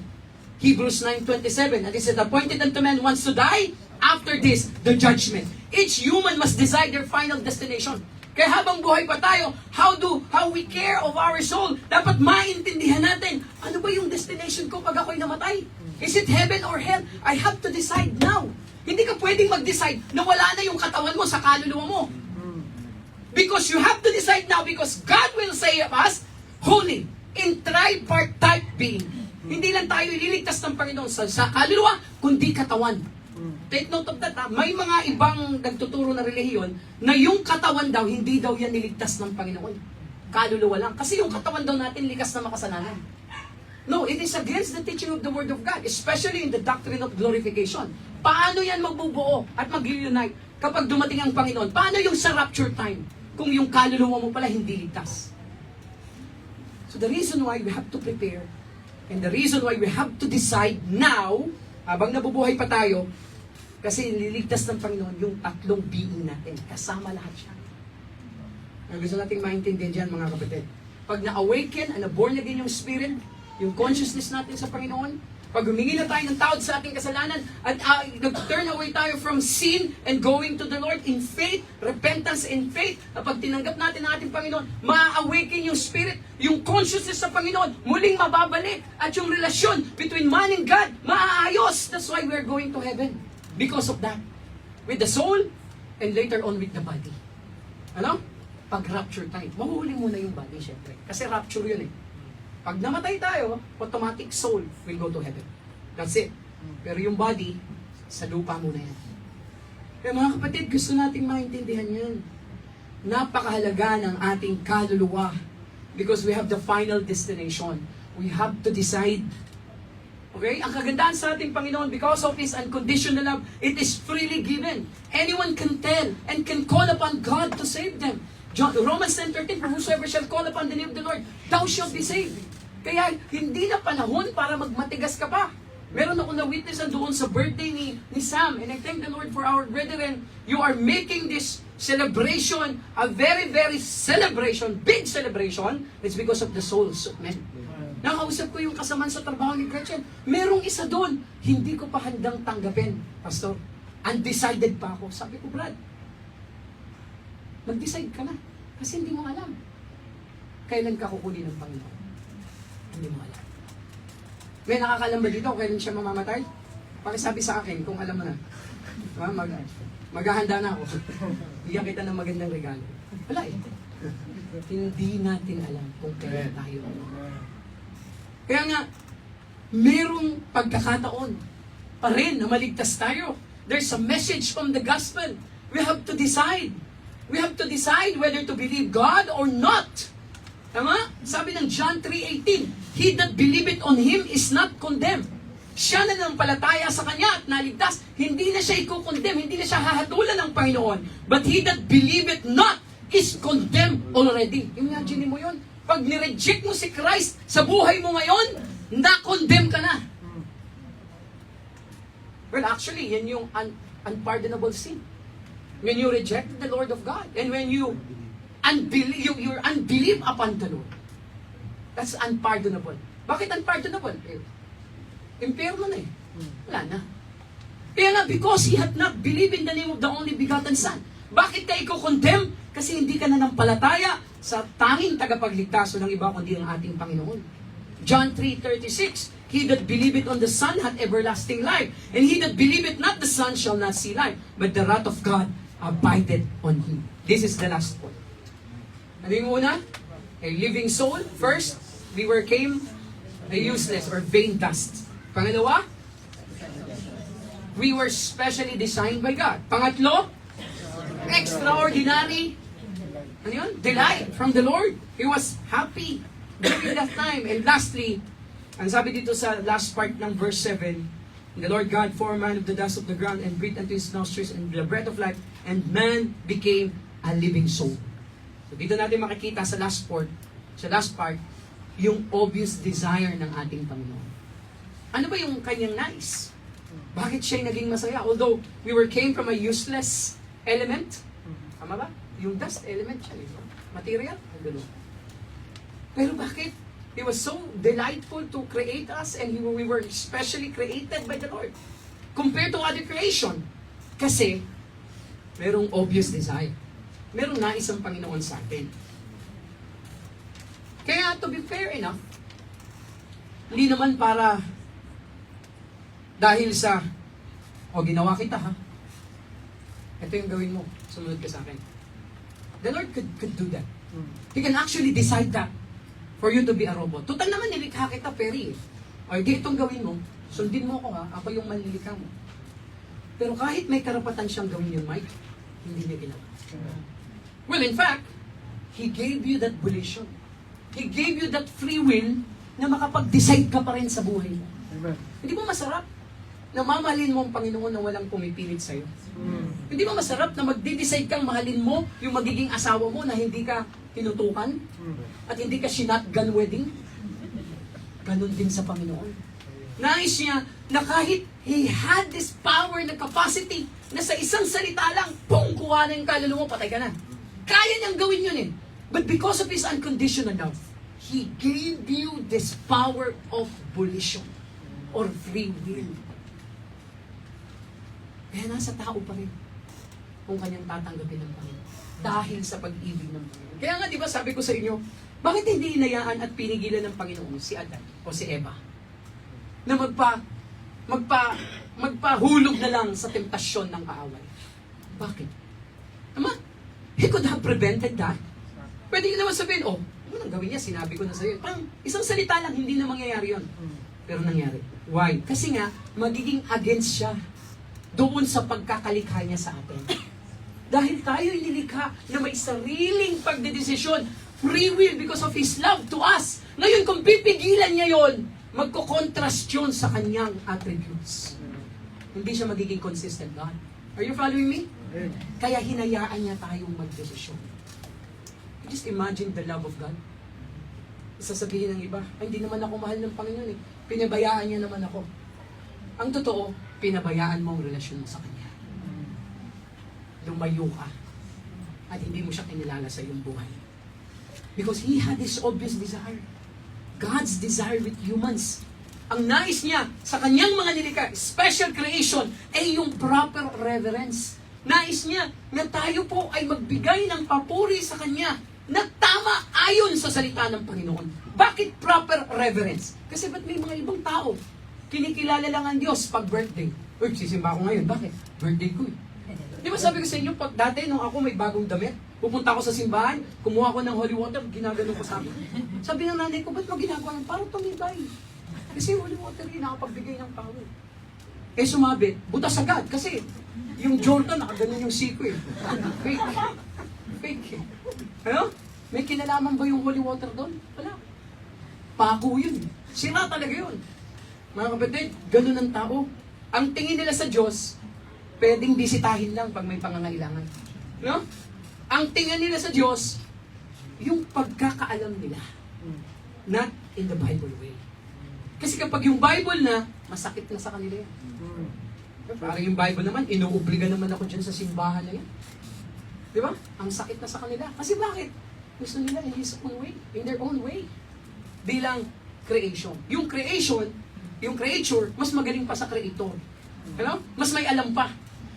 Hebrews 9:27, and it says, appointed unto man wants to die, after this, the judgment. Each human must decide their final destination. Kaya habang buhay pa tayo, how we care of our soul, dapat maintindihan natin, ano ba yung destination ko pag ako'y namatay? Is it heaven or hell? I have to decide now. Hindi ka pwedeng mag-decide na wala na yung katawan mo sa kaluluwa mo. Because you have to decide now because God will say of us, holy, in tripartite being. Hindi lang tayo ililigtas ng Panginoon sa kaluluwa, kundi katawan. Take note of that. May mga ibang nagtuturo na relihiyon na yung katawan daw, hindi daw yan niligtas ng Panginoon. Kaluluwa lang. Kasi yung katawan daw natin likas na makasalanan. No, it is against the teaching of the Word of God, especially in the doctrine of glorification. Paano yan magbubuo at mag-unite kapag dumating ang Panginoon? Paano yung sa rapture time kung yung kaluluwa mo pala hindi ligtas? So the reason why we have to prepare and the reason why we have to decide now, habang nabubuhay pa tayo, kasi nililigtas ng Panginoon yung tatlong being natin. Kasama lahat siya. Ang gusto nating maintindihan dyan, mga kapatid. Pag na-awaken and na-born again yung spirit, yung consciousness natin sa Panginoon, pag humingi na tayo ng tawad sa ating kasalanan, at nag-turn away tayo from sin and going to the Lord in faith, repentance in faith, na pag tinanggap natin ang ating Panginoon, ma-awaken yung spirit, yung consciousness sa Panginoon, muling mababalik, at yung relasyon between man and God, maaayos. That's why we're going to heaven. Because of that. With the soul, and later on with the body. Ano? Pag rapture time, mahuhuli muna yung body, syempre. Kasi rapture yun eh. Pag namatay tayo, automatic soul will go to heaven. That's it. Pero yung body, sa lupa muna yan. Kaya mga kapatid, gusto nating maintindihan yan. Napakahalaga ng ating kaluluwa. Because we have the final destination. We have to decide. Okay? Ang kagandahan sa ating Panginoon, because of His unconditional love, it is freely given. Anyone can tell and can call upon God to save them. Romans 10:13, for whosoever shall call upon the name of the Lord, thou shalt be saved. Kaya hindi na panahon para magmatigas ka pa. Meron ako na-witness doon sa birthday ni Sam, and I thank the Lord for our brethren. You are making this celebration a very, very celebration, big celebration. It's because of the souls of men. Nakausap ko yung kasamaan sa trabaho ni Gretchen. Merong isa doon, hindi ko pa handang tanggapin, Pastor. Undecided pa ako. Sabi ko, Brad, mag-decide ka na. Kasi hindi mo alam. Kailan ka kukunin ng Panginoon? Hindi mo alam. May nakakalam ba dito kailan siya mamamatay? Pakisabi sa akin kung alam mo na. Maghahanda na ako. Bigyan kita ng magandang regalo. Wala eh. Hindi natin alam kung kailan tayo. Kaya nga, merong pagkakataon pa rin na maligtas tayo. There's a message from the gospel. We have to decide. We have to decide whether to believe God or not. Tama? Sabi ng John 3:18, He that believeth on Him is not condemned. Siya na nanampalataya sa Kanya at naligtas. Hindi na siya i-condemn, hindi na siya hahatulan ng Panginoon. But he that believeth not is condemned already. Imagine mo yun. Pag nireject mo si Christ sa buhay mo ngayon, na-condemn ka na. Well, actually, yan yung unpardonable sin. When you reject the Lord of God, and when you your unbelief upon the Lord, that's unpardonable. Bakit unpardonable? Impyerno na eh. Wala na. Kaya nga, because he hath not believed in the name of the only begotten Son. Bakit ka iko-condemn? Kasi hindi ka nanampalataya sa tanging tagapagligtas ng iba kundi ang ating Panginoon. John 3:36, He that believeth on the Son hath everlasting life, and he that believeth not the Son shall not see life, but the wrath of God abideth on him. This is the last point. Ano yung una? A living soul. First, we came a useless or vain dust. Pangalawa, we were specially designed by God. Pangatlo, extraordinary, ano yun? Delight from the Lord. He was happy during that time. And lastly, ang sabi dito sa last part ng verse 7, the Lord God formed man of the dust of the ground and breathed into his nostrils and the breath of life, and man became a living soul. So dito natin makikita sa last part, yung obvious desire ng ating Panginoon. Ano ba yung kanyang nais? Bakit siya naging masaya? Although we came from a useless element, tama ba? Yung dust element siya, material, ang pero bakit? He was so delightful to create us, and we were specially created by the Lord compared to other creation. Kasi merong obvious desire. Merong nais ang Panginoon sa atin. Kaya to be fair enough, hindi naman para dahil sa ginawa kita ha. Ito yung gawin mo. Sumunod ka sa akin. The Lord could do that. He can actually decide that for you to be a robot. Total naman, nilikha kita, Perry. O, di itong gawin mo. Sundin mo ako ha. Ako yung manlilikha mo. Pero kahit may karapatan siyang gawin yun, Mike, hindi niya ginawa. Well, in fact, He gave you that volition. He gave you that free will na makapag-decide ka pa rin sa buhay mo. Amen. Hindi mo masarap na mamahalin mo ang Panginoon na walang pumipilit sa'yo? Hindi ba masarap na magde-decide kang mahalin mo yung magiging asawa mo na hindi ka tinutukan? At hindi ka shotgun wedding? Ganun din sa Panginoon. Nais niya na kahit He had this power na capacity na sa isang salita lang, pong, kuha na yung kaluluwa mo, patay ka na. Kaya niyang gawin yun eh. But because of His unconditional love, He gave you this power of volition or free will. Kaya nasa tao pa rin kung kanyang tatanggapin ng Panginoon dahil sa pag-ibig ng Panginoon. Kaya nga, di ba, sabi ko sa inyo, bakit hindi inayaan at pinigilan ng Panginoon si Adan o si Eva na magpahulog na lang sa temptasyon ng kaaway? Bakit? Tama? He could have prevented that. Pwede nyo naman sabihin, ano nang gawin niya? Sinabi ko na sa'yo. Parang isang salita lang, hindi na mangyayari yun. Pero nangyari. Why? Kasi nga, magiging against siya doon sa pagkakalikha niya sa atin. Dahil tayo inilikha na may sariling pagdedesisyon, free will because of His love to us. Ngayon, kung pipigilan niya yon, magko-contrast yun sa kanyang attributes. Hindi siya magiging consistent God. Are you following me? Kaya hinayaan niya tayong magdesisyon. Just imagine the love of God. Sasabihin ng iba, ay, hindi naman ako mahal ng Panginoon eh. Pinabayaan niya naman ako. Ang totoo, pinabayaan mo ang relasyon mo sa Kanya. Lumayo ka. At hindi mo siya kinilala sa iyong buhay. Because He had this obvious desire. God's desire with humans. Ang nais niya sa Kanyang mga nilikha, special creation, ay yung proper reverence. Nais niya na tayo po ay magbigay ng papuri sa Kanya na tama ayon sa salita ng Panginoon. Bakit proper reverence? Kasi ba't may mga ibang tao kinikilala lang ang Diyos pag birthday? Uy, sisimba ako ngayon. Bakit? Birthday ko eh. Di ba sabi ko sa inyo, pag dati nung ako may bagong damit, pupunta ako sa simbahan, kumuha ko ng holy water, ginagano ko sa akin. Sabi ng nanay ko, ba't mo ginagawa yan? Parang tumibay. Kasi holy water yun, nakapagbigay ng power. Eh sumabit, butas agad. Kasi yung Jordan, nakaganon yung siko eh. Fake. Fake eh. Ano? May kinalaman ba yung holy water doon? Wala. Pako yun. Sira talaga yun. Mga kapatid, ganun ang tao. Ang tingin nila sa Diyos, pwedeng bisitahin lang pag may pangangailangan. No? Ang tingin nila sa Diyos, yung pagkakaalam nila. Not in the Bible way. Kasi kapag yung Bible na, masakit na sa kanila yan. Parang yung Bible naman, inuobliga naman ako dyan sa simbahan na yan. Di ba? Ang sakit na sa kanila. Kasi bakit? Gusto nila in His own way, in their own way. Bilang creation. Yung creation, yung creature, mas magaling pa sa creator. Ano? Mas may alam pa.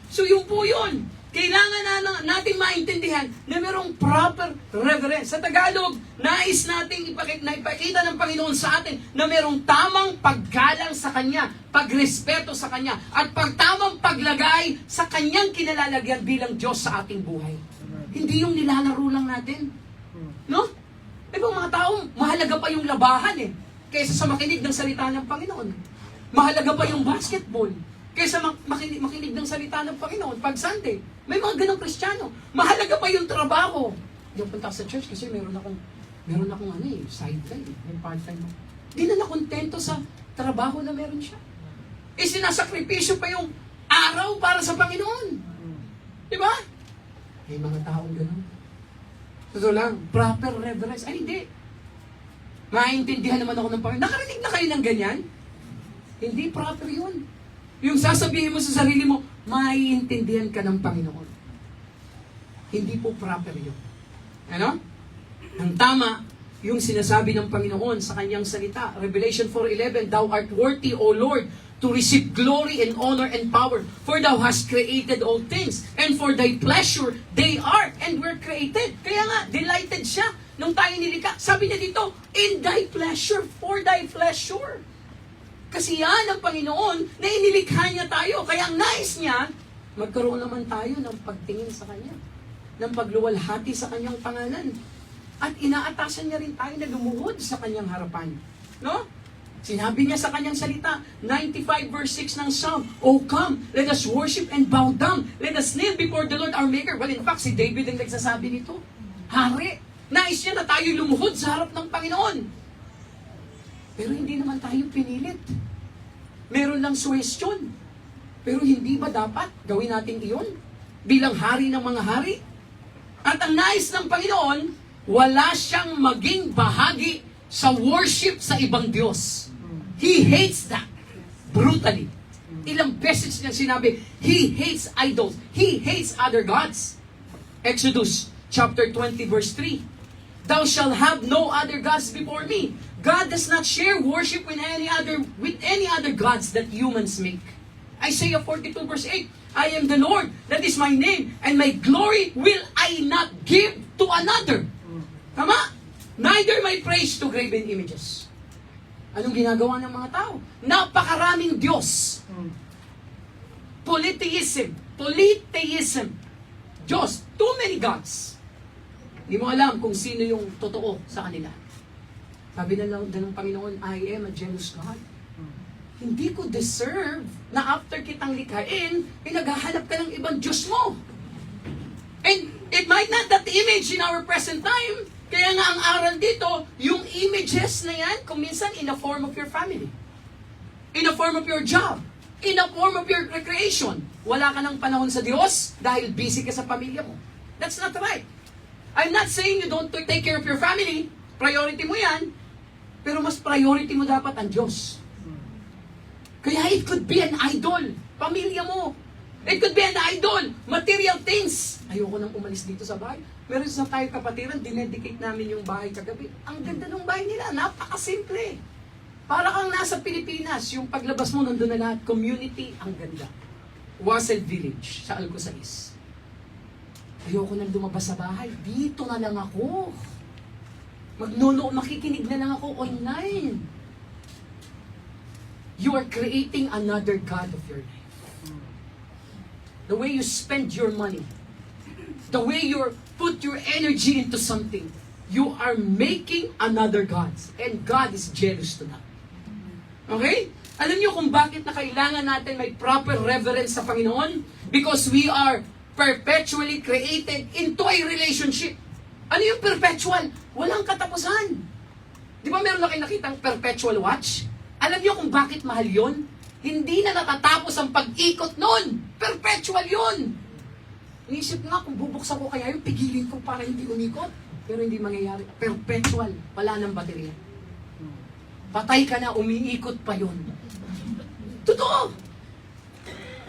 So yung po yun, kailangan natin maintindihan na merong proper reverence. Sa Tagalog, nais nating ipakita ng Panginoon sa atin na merong tamang paggalang sa Kanya, pagrespeto sa Kanya, at pagtamang paglagay sa Kanyang kinalalagyan bilang Diyos sa ating buhay. Hindi yung nilalaro lang natin. No? Eh mga tao, mahalaga pa yung labahan eh. kaysa sa makinig ng salita ng Panginoon. Mahalaga pa yung basketball kaysa makinig ng salita ng Panginoon pag Sunday. May mga ganong Kristiyano. Mahalaga pa yung trabaho. Hindi ako punta sa church kasi meron akong sideline, may part-time. Di na nakontento sa trabaho na meron siya. Sinasakripisyo pa yung araw para sa Panginoon. Di ba? May mga taong gano'n. Totoo lang, proper reverence. Ay, hindi. Maintindihan naman ako ng Panginoon. Nakarinig na kayo ng ganyan? Hindi proper yun. Yung sasabihin mo sa sarili mo, maiintindihan ka ng Panginoon. Hindi po proper yun. Ano? Ang tama, yung sinasabi ng Panginoon sa kanyang salita. Revelation 4:11, Thou art worthy, O Lord, to receive glory and honor and power, for Thou hast created all things, and for Thy pleasure they are and were created. Kaya nga, delighted siya nung tayo nilikha. Sabi niya dito, in Thy pleasure, for Thy pleasure. Kasi yan ang Panginoon na inilikha niya tayo. Kaya ang nais niya, magkaroon naman tayo ng pagtingin sa Kanya, ng pagluwalhati sa Kanyang pangalan. At inaatasan niya rin tayo na lumuhod sa Kanyang harapan. No? Sinabi niya sa Kanyang salita, 95 verse 6 ng Psalm, O come, let us worship and bow down. Let us kneel before the Lord our Maker. Well, in fact, si David ang nagsasabi nito. Hari, nais niya na tayo lumuhod sa harap ng Panginoon. Pero hindi naman tayo pinilit. Meron lang suwestyon. Pero hindi ba dapat gawin natin iyon bilang hari ng mga hari? At ang nais ng Panginoon, wala siyang maging bahagi sa worship sa ibang Diyos. He hates that. Brutally. Ilang beses niya sinabi, He hates idols. He hates other gods. Exodus chapter 20 verse 3. Thou shalt have no other gods before me. God does not share worship with any other gods that humans make. Isaiah 42 verse 8. I am the Lord, that is my name, and my glory will I not give to another. Tama? Neither my praise to graven images. Anong ginagawa ng mga tao? Napakaraming Diyos. Polytheism. Diyos. Too many gods. Hindi mo alam kung sino yung totoo sa kanila. Sabi na lang ng Panginoon, I am a jealous God. Hindi ko deserve na after kitang likhain, naghahanap ka ng ibang Diyos mo. And it might not that image in our present time. Kaya nga ang aral dito, yung images na yan, kung minsan in the form of your family, in the form of your job, in the form of your recreation. Wala ka ng panahon sa Diyos dahil busy ka sa pamilya mo. That's not right. I'm not saying you don't take care of your family. Priority mo yan. Pero mas priority mo dapat ang Diyos. Kaya it could be an idol. Pamilya mo. It could be an idol. Material things. Ayoko nang umalis dito sa bahay. Meron sa tayo kapatiran, dinedicate namin yung bahay kagabi. Ang ganda ng bahay nila. Napakasimple. Para kang nasa Pilipinas. Yung paglabas mo, nandun na lahat. Community, ang ganda. Wasel Village sa Alcosais. Ayoko nang lumabas sa bahay. Dito na lang ako. Makikinig na lang ako online. You are creating another God of your life. The way you spend your money, the way you put your energy into something, you are making another God. And God is jealous to that. Okay? Alam niyo kung bakit na kailangan natin may proper reverence sa Panginoon? Because we are perpetually created into a relationship. Ano yung perpetual? Walang katapusan. Di ba meron na kayo nakitang perpetual watch? Alam niyo kung bakit mahal yun? Hindi na natatapos ang pag-ikot nun. Perpetual yun. Inisip nga kung bubuksan ko kaya yung pigilin ko para hindi umikot. Pero hindi mangyayari. Perpetual. Wala nang baterya. Patay ka na, umiikot pa yun. Totoo.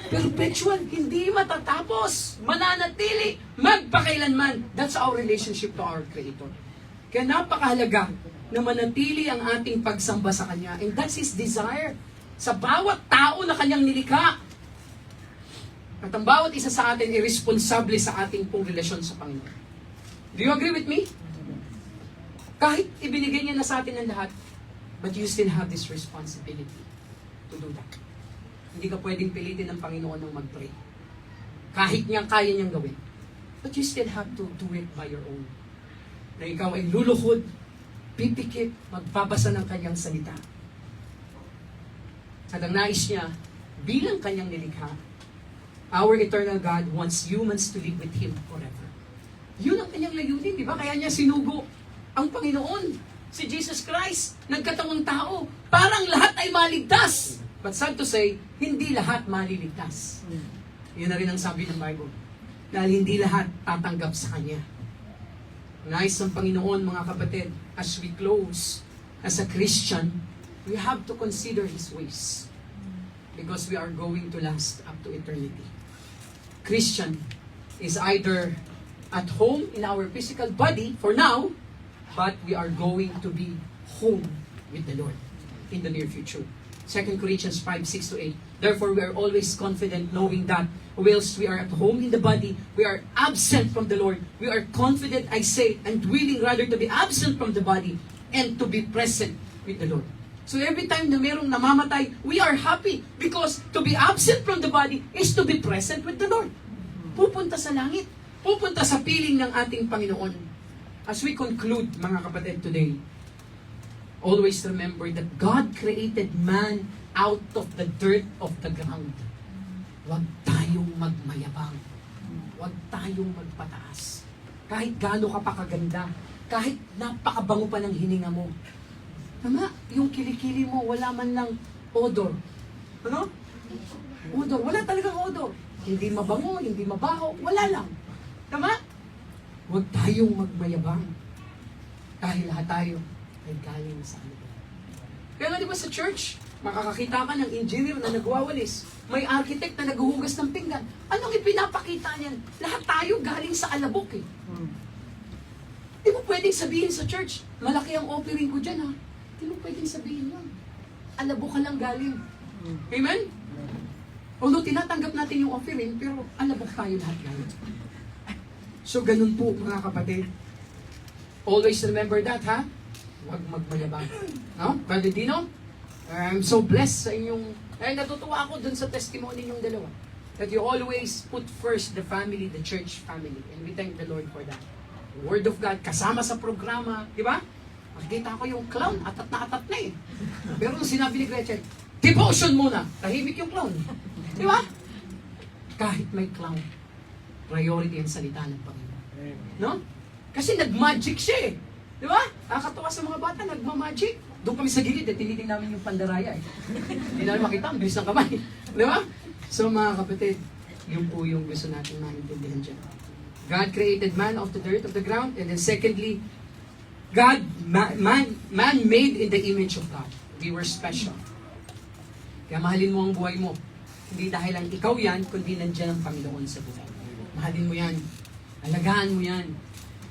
Perpetual. Hindi matatapos. Mananatili. Magpakailanman. That's our relationship to our Creator. Kaya napakahalaga na manatili ang ating pagsamba sa Kanya. And that's His desire. Sa bawat tao na Kanyang nilikha. At ang bawat isa sa atin ay responsable sa ating pong relasyon sa Panginoon. Do you agree with me? Kahit ibinigay niya na sa atin ang lahat, but you still have this responsibility to do that. Hindi ka pwedeng pilitin ng Panginoon ng mag-pray. Kahit niya kaya niyang gawin. But you still have to do it by your own. Na ikaw ay luluhod magpipikit, magbabasa ng kanyang salita. At ang nais niya, bilang kanyang nilikha, our eternal God wants humans to live with Him forever. Yun ang kanyang layunin, di ba? Kaya niya sinugo ang Panginoon, si Jesus Christ, nagkatawang tao, parang lahat ay maligtas. But sad to say, hindi lahat maliligtas. Yun na rin ang sabi ng Bible. Dahil hindi lahat tatanggap sa Kanya. Nais ng Panginoon, mga kapatid, as we close, as a Christian, we have to consider His ways. Because we are going to last up to eternity. Christian is either at home in our physical body for now, but we are going to be home with the Lord in the near future. 2 Corinthians 5:6-8. Therefore, we are always confident knowing that whilst we are at home in the body, we are absent from the Lord. We are confident, I say, and willing rather to be absent from the body and to be present with the Lord. So every time na merong namamatay, we are happy because to be absent from the body is to be present with the Lord. Pupunta sa langit. Pupunta sa piling ng ating Panginoon. As we conclude, mga kapatid, today, always remember that God created man out of the dirt of the ground. Huwag tayong magmayabang. Huwag tayong magpataas. Kahit gaano ka pa kaganda, kahit napakabango pa ng hininga mo. Tama, yung kilikili mo, wala man lang odor. Ano? Odor. Wala talagang odor. Hindi mabango, hindi mabaho, wala lang. Tama? Huwag tayong magmayabang. Dahil lahat tayo ay galing sa ano. Kaya nga di ba sa church, makakakita ka ng engineer na nagwawalis, may architect na naghuhugas ng pinggan. Anong ipinapakita niyan? Lahat tayo galing sa alabok eh. Di mo pwedeng sabihin sa church, malaki ang offering ko dyan ha. Di mo pwedeng sabihin yun. Alabok ka lang galing. Amen? Although tinatanggap natin yung offering, pero alabok tayo lahat galing. So ganun po mga kapatid. Always remember that ha. Huwag magmayabang. No? Brother Dino, I'm so blessed sa inyong... natutuwa ako dun sa testimony niyong dalawa. That you always put first the family, the church family. And we thank the Lord for that. The Word of God, kasama sa programa. Di ba? Makikita ko yung clown, atat na eh. Pero nung sinabi ni Gretchen, devotion muna. Tahimik yung clown. Di ba? Kahit may clown, priority ang salita ng Panginoon. No? Kasi nag-magic siya eh. Di ba? Nakakatawa sa mga bata, nagma-magic. Doon kami sa gilid, tiniting namin yung pandaraya eh. Hindi namin makita, ang bilis ng kamay. Di ba? So mga kapatid, yun po yung gusto natin maintindihan dyan. God created man of the dirt of the ground. And then secondly, man made in the image of God. We were special. Kaya mahalin mo ang buhay mo. Hindi dahil lang ikaw yan, kundi nandiyan ang Panginoon sa buhay. Mahalin mo yan. Alagaan mo yan.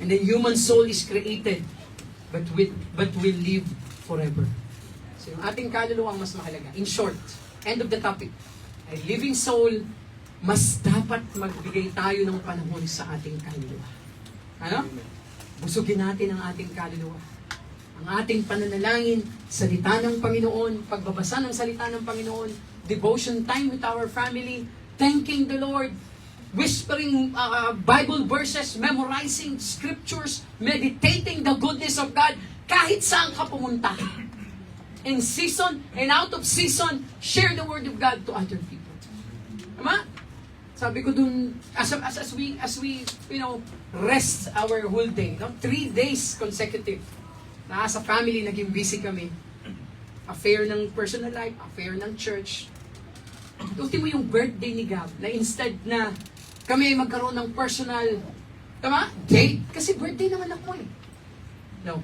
And then human soul is created, but will live forever. So yung ating kaluluwa ang mas mahalaga. In short, end of the topic. A living soul, mas dapat magbigay tayo ng panahon sa ating kaluluwa. Ano? Busugin natin ang ating kaluluwa. Ang ating pananalangin, salita ng Panginoon, pagbabasa ng salita ng Panginoon, devotion time with our family, thanking the Lord, whispering Bible verses, memorizing scriptures, meditating the goodness of God, kahit saan ka pumunta. In season and out of season, share the Word of God to other people. Tama? Sabi ko dun, as we rest our whole day, 3 days consecutive, sa family, naging busy kami. Affair ng personal life, affair ng church. Tuti mo yung birthday ni Gab, na instead na kami ay magkaroon ng personal, date, kasi birthday naman ako eh. No.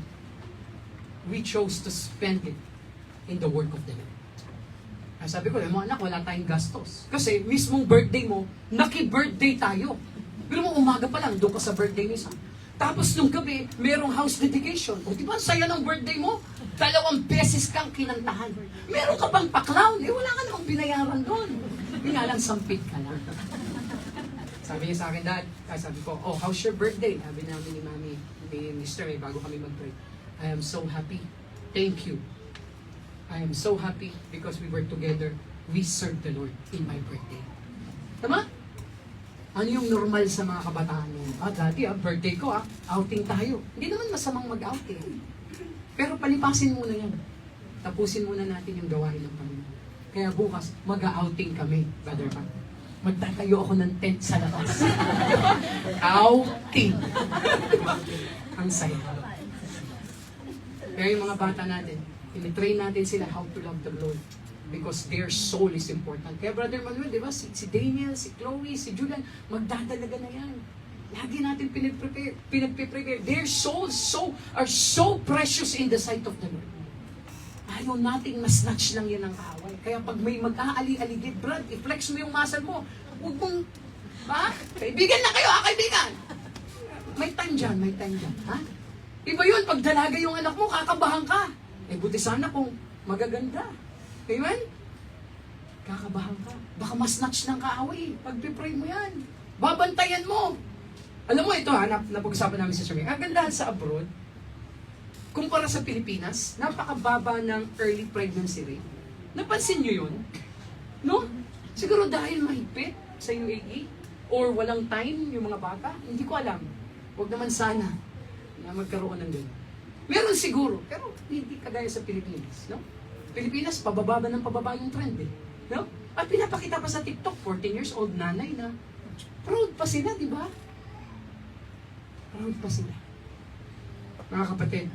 We chose to spend it in the work of the Lord. Sabi ko, mga anak, wala tayong gastos. Kasi mismong birthday mo, naki-birthday tayo. Pero mo umaga pa lang, doon ka sa birthday ni Sam. Tapos nung gabi, merong house dedication. O diba, saya ng birthday mo? 2 beses kang kinantahan. Meron ka bang pa-clown? Wala ka namang binayaran doon. Hindi nga lang, sampit ka lang. Sabi niya sa akin, Dad, sabi ko, how's your birthday? Sabi namin ni Mami, ni Mr. bago kami mag-pray. I am so happy. Thank you. I am so happy because we were together. We served the Lord in my birthday. Tama? Ano yung normal sa mga kabataan mo? Daddy, birthday ko, outing tayo. Hindi naman masamang mag-outing. Pero palipasin muna yan. Tapusin muna natin yung gawain ng Panginoon. Kaya bukas, mag-outing kami, Brother Pat. Magtatayo ako ng tent sa labas. Outing. Ang saya. Kaya yung mga bata natin, tinitrain natin sila how to love the Lord. Because their soul is important. Kaya Brother Manuel, di ba, si Daniel, si Chloe, si Julian, magdadalaga na yan. Lagi natin pinagprepare. Their souls are so precious in the sight of the Lord. Ayaw nating na-snatch lang yan ng kaaway. Kaya pag may mag-aali-aligid, Brad, i-flex mo yung muscle mo. Huwag mong, kaibigan na kayo, kaibigan! May time dyan, ha? Iba yun, pag dalaga yung anak mo, kakabahan ka. Buti sana kung magaganda. Amen? Kakabahan ka. Baka mas-snatch ng kaaway. Pag-pray mo yan. Babantayan mo. Alam mo ito napag-usapan namin sa Shamay. Kagandahan sa abroad, kumpara sa Pilipinas, napakababa ng early pregnancy rate. Napansin nyo yun? No? Siguro dahil mahigpit sa UAE or walang time yung mga bata, hindi ko alam. Huwag naman sana na magkaroon ng gano'n. Meron siguro, pero hindi kagaya sa Pilipinas. No? Pilipinas, pababa ng pababa yung trend eh. No? At pinapakita pa sa TikTok, 14 years old nanay na proud pa sila, di ba? Proud pa sila. Mga kapatid,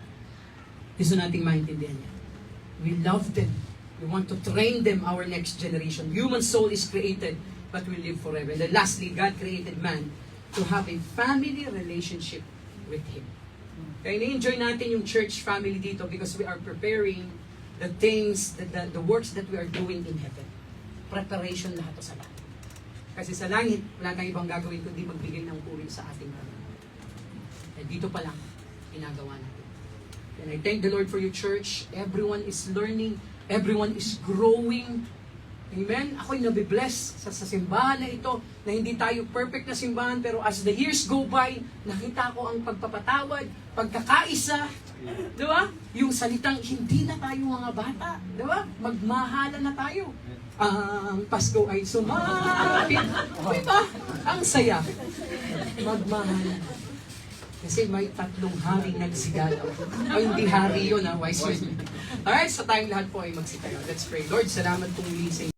gusto nating maintindihan yan. We love them. We want to train them, our next generation. Human soul is created, but will live forever. And then lastly, God created man to have a family relationship with Him. Kaya na-enjoy natin yung church family dito because we are preparing the things, the works that we are doing in heaven. Preparation lahat to sa langit. Kasi sa langit, wala tayong ibang gagawin kundi magbigay ng puri sa ating Panginoon. Dito pa lang, ginagawa natin. And I thank the Lord for your church. Everyone is learning. Everyone is growing. Amen? Ako'y nabibless sa simbahan na ito na hindi tayo perfect na simbahan pero as the years go by, nakita ko ang pagpapatawad, pagkakaisa, di ba? Yung salitang hindi na tayo mga bata, di ba? Magmahala na tayo. Ang Pasko ay sumapit. Di ba? Ang saya. Magmahala. Kasi may 3 haring nagsigalaw. O hindi hari yun, wise man. Alright, so tayong lahat po ay magsigalaw. Let's pray. Lord, salamat po muli sa inyo.